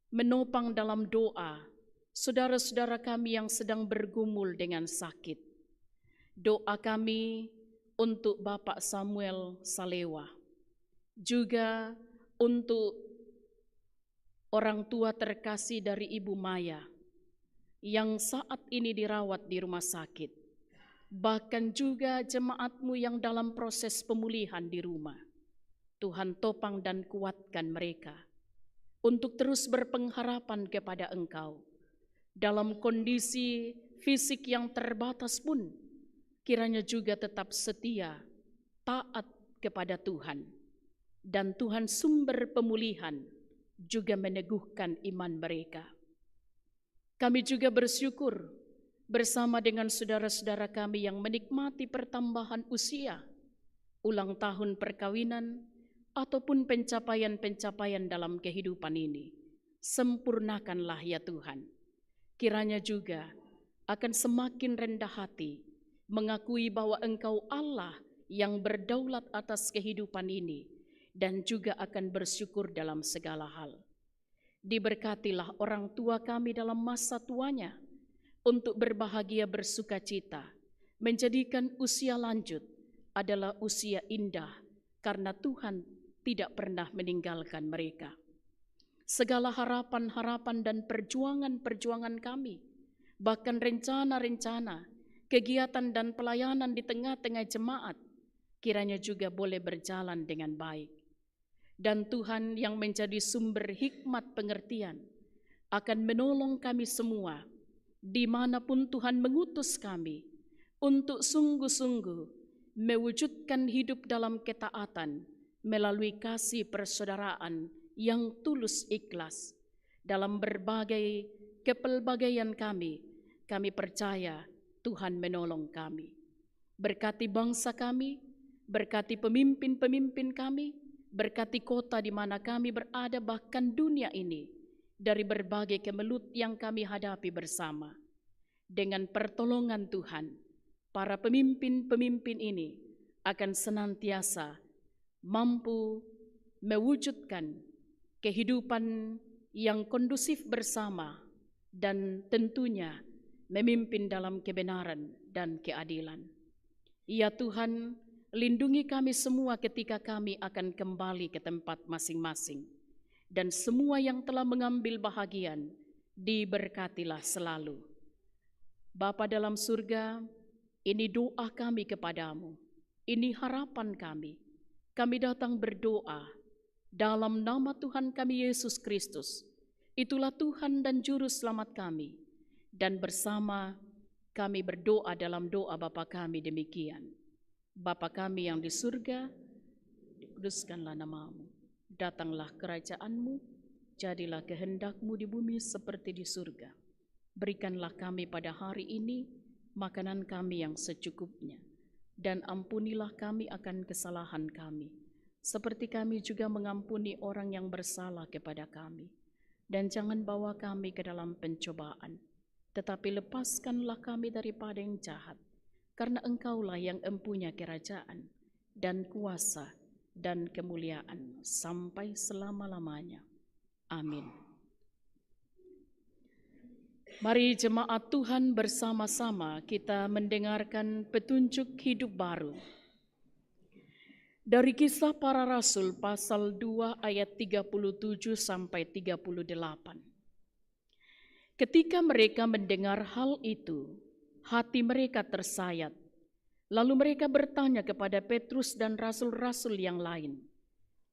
Speaker 4: menopang dalam doa saudara-saudara kami yang sedang bergumul dengan sakit. Doa kami untuk Bapak Samuel Salewa, juga untuk orang tua terkasih dari Ibu Maya yang saat ini dirawat di rumah sakit. Bahkan juga jemaat-Mu yang dalam proses pemulihan di rumah. Tuhan topang dan kuatkan mereka untuk terus berpengharapan kepada Engkau. Dalam kondisi fisik yang terbatas pun, kiranya juga tetap setia, taat kepada Tuhan. Dan Tuhan sumber pemulihan juga meneguhkan iman mereka. Kami juga bersyukur bersama dengan saudara-saudara kami yang menikmati pertambahan usia, ulang tahun perkawinan, ataupun pencapaian-pencapaian dalam kehidupan ini. Sempurnakanlah ya Tuhan. Kiranya juga akan semakin rendah hati mengakui bahwa Engkau Allah yang berdaulat atas kehidupan ini dan juga akan bersyukur dalam segala hal. Diberkatilah orang tua kami dalam masa tuanya untuk berbahagia bersukacita, menjadikan usia lanjut adalah usia indah karena Tuhan tidak pernah meninggalkan mereka. Segala harapan-harapan dan perjuangan-perjuangan kami, bahkan rencana-rencana, kegiatan dan pelayanan di tengah-tengah jemaat, kiranya juga boleh berjalan dengan baik. Dan Tuhan yang menjadi sumber hikmat pengertian akan menolong kami semua dimanapun Tuhan mengutus kami untuk sungguh-sungguh mewujudkan hidup dalam ketaatan melalui kasih persaudaraan yang tulus ikhlas. Dalam berbagai kepelbagaian kami percaya Tuhan menolong kami. Berkati bangsa kami, berkati pemimpin-pemimpin kami, berkati kota di mana kami berada, bahkan dunia ini, dari berbagai kemelut yang kami hadapi bersama. Dengan pertolongan Tuhan, para pemimpin-pemimpin ini akan senantiasa mampu mewujudkan kehidupan yang kondusif bersama dan tentunya memimpin dalam kebenaran dan keadilan. Ya Tuhan, lindungi kami semua ketika kami akan kembali ke tempat masing-masing. Dan semua yang telah mengambil bahagian, diberkatilah selalu. Bapa dalam surga, ini doa kami kepadamu. Ini harapan kami. Kami datang berdoa dalam nama Tuhan kami Yesus Kristus. Itulah Tuhan dan Juru Selamat kami. Dan bersama kami berdoa dalam doa Bapa kami demikian. Bapa kami yang di surga, dikuduskanlah namamu. Datanglah kerajaan-Mu, jadilah kehendak-Mu di bumi seperti di surga. Berikanlah kami pada hari ini makanan kami yang secukupnya. Dan ampunilah kami akan kesalahan kami, seperti kami juga mengampuni orang yang bersalah kepada kami. Dan jangan bawa kami ke dalam pencobaan, tetapi lepaskanlah kami daripada yang jahat. Karena Engkaulah yang empunya kerajaan dan kuasa dan kemuliaan sampai selama-lamanya. Amin. Mari jemaat Tuhan bersama-sama kita mendengarkan petunjuk hidup baru. Dari Kisah Para Rasul pasal 2 ayat 37 sampai 38. Ketika mereka mendengar hal itu, hati mereka tersayat. Lalu mereka bertanya kepada Petrus dan rasul-rasul yang lain,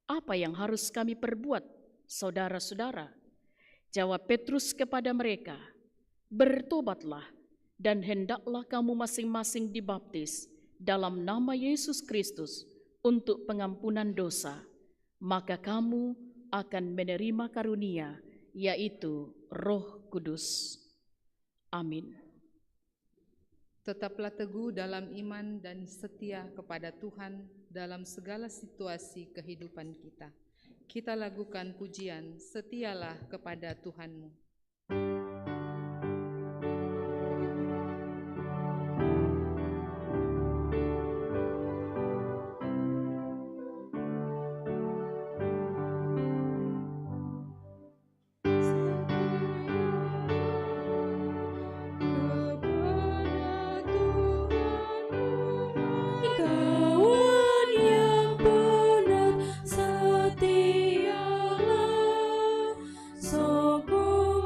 Speaker 4: "Apa yang harus kami perbuat, saudara-saudara?" Jawab Petrus kepada mereka, "Bertobatlah dan hendaklah kamu masing-masing dibaptis dalam nama Yesus Kristus untuk pengampunan dosa, maka kamu akan menerima karunia, yaitu Roh Kudus." Amin.
Speaker 2: Tetaplah teguh dalam iman dan setia kepada Tuhan dalam segala situasi kehidupan kita. Kita lakukan pujian, "Setialah kepada Tuhanmu."
Speaker 3: Kawan yang benar setialah, sokong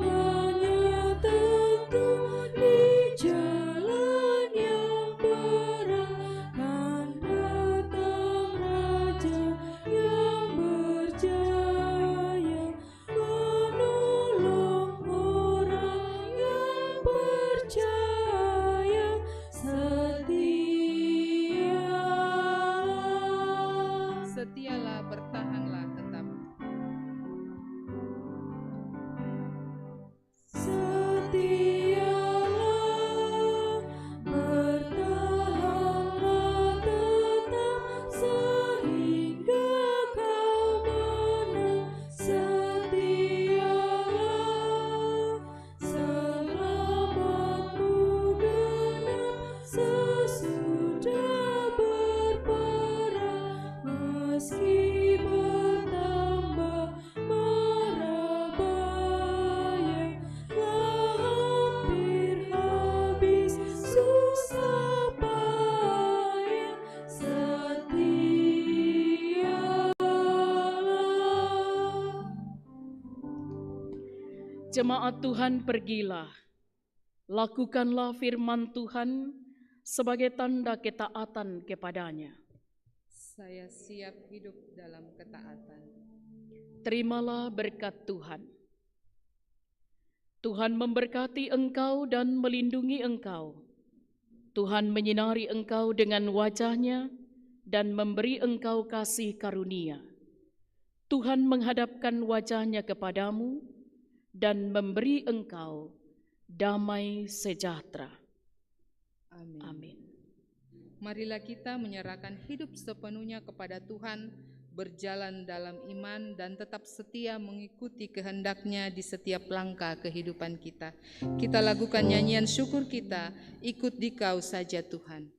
Speaker 4: Jemaat Tuhan, pergilah, lakukanlah firman Tuhan sebagai tanda ketaatan kepadanya.
Speaker 2: Saya siap hidup dalam ketaatan.
Speaker 4: Terimalah berkat Tuhan. Tuhan memberkati engkau dan melindungi engkau. Tuhan menyinari engkau dengan wajah-Nya dan memberi engkau kasih karunia. Tuhan menghadapkan wajah-Nya kepadamu dan memberi engkau damai sejahtera.
Speaker 2: Amin.
Speaker 4: Amin.
Speaker 2: Marilah kita menyerahkan hidup sepenuhnya kepada Tuhan, berjalan dalam iman dan tetap setia mengikuti kehendak-Nya di setiap langkah kehidupan kita. Kita lakukan nyanyian syukur kita, ikut Dikau saja Tuhan.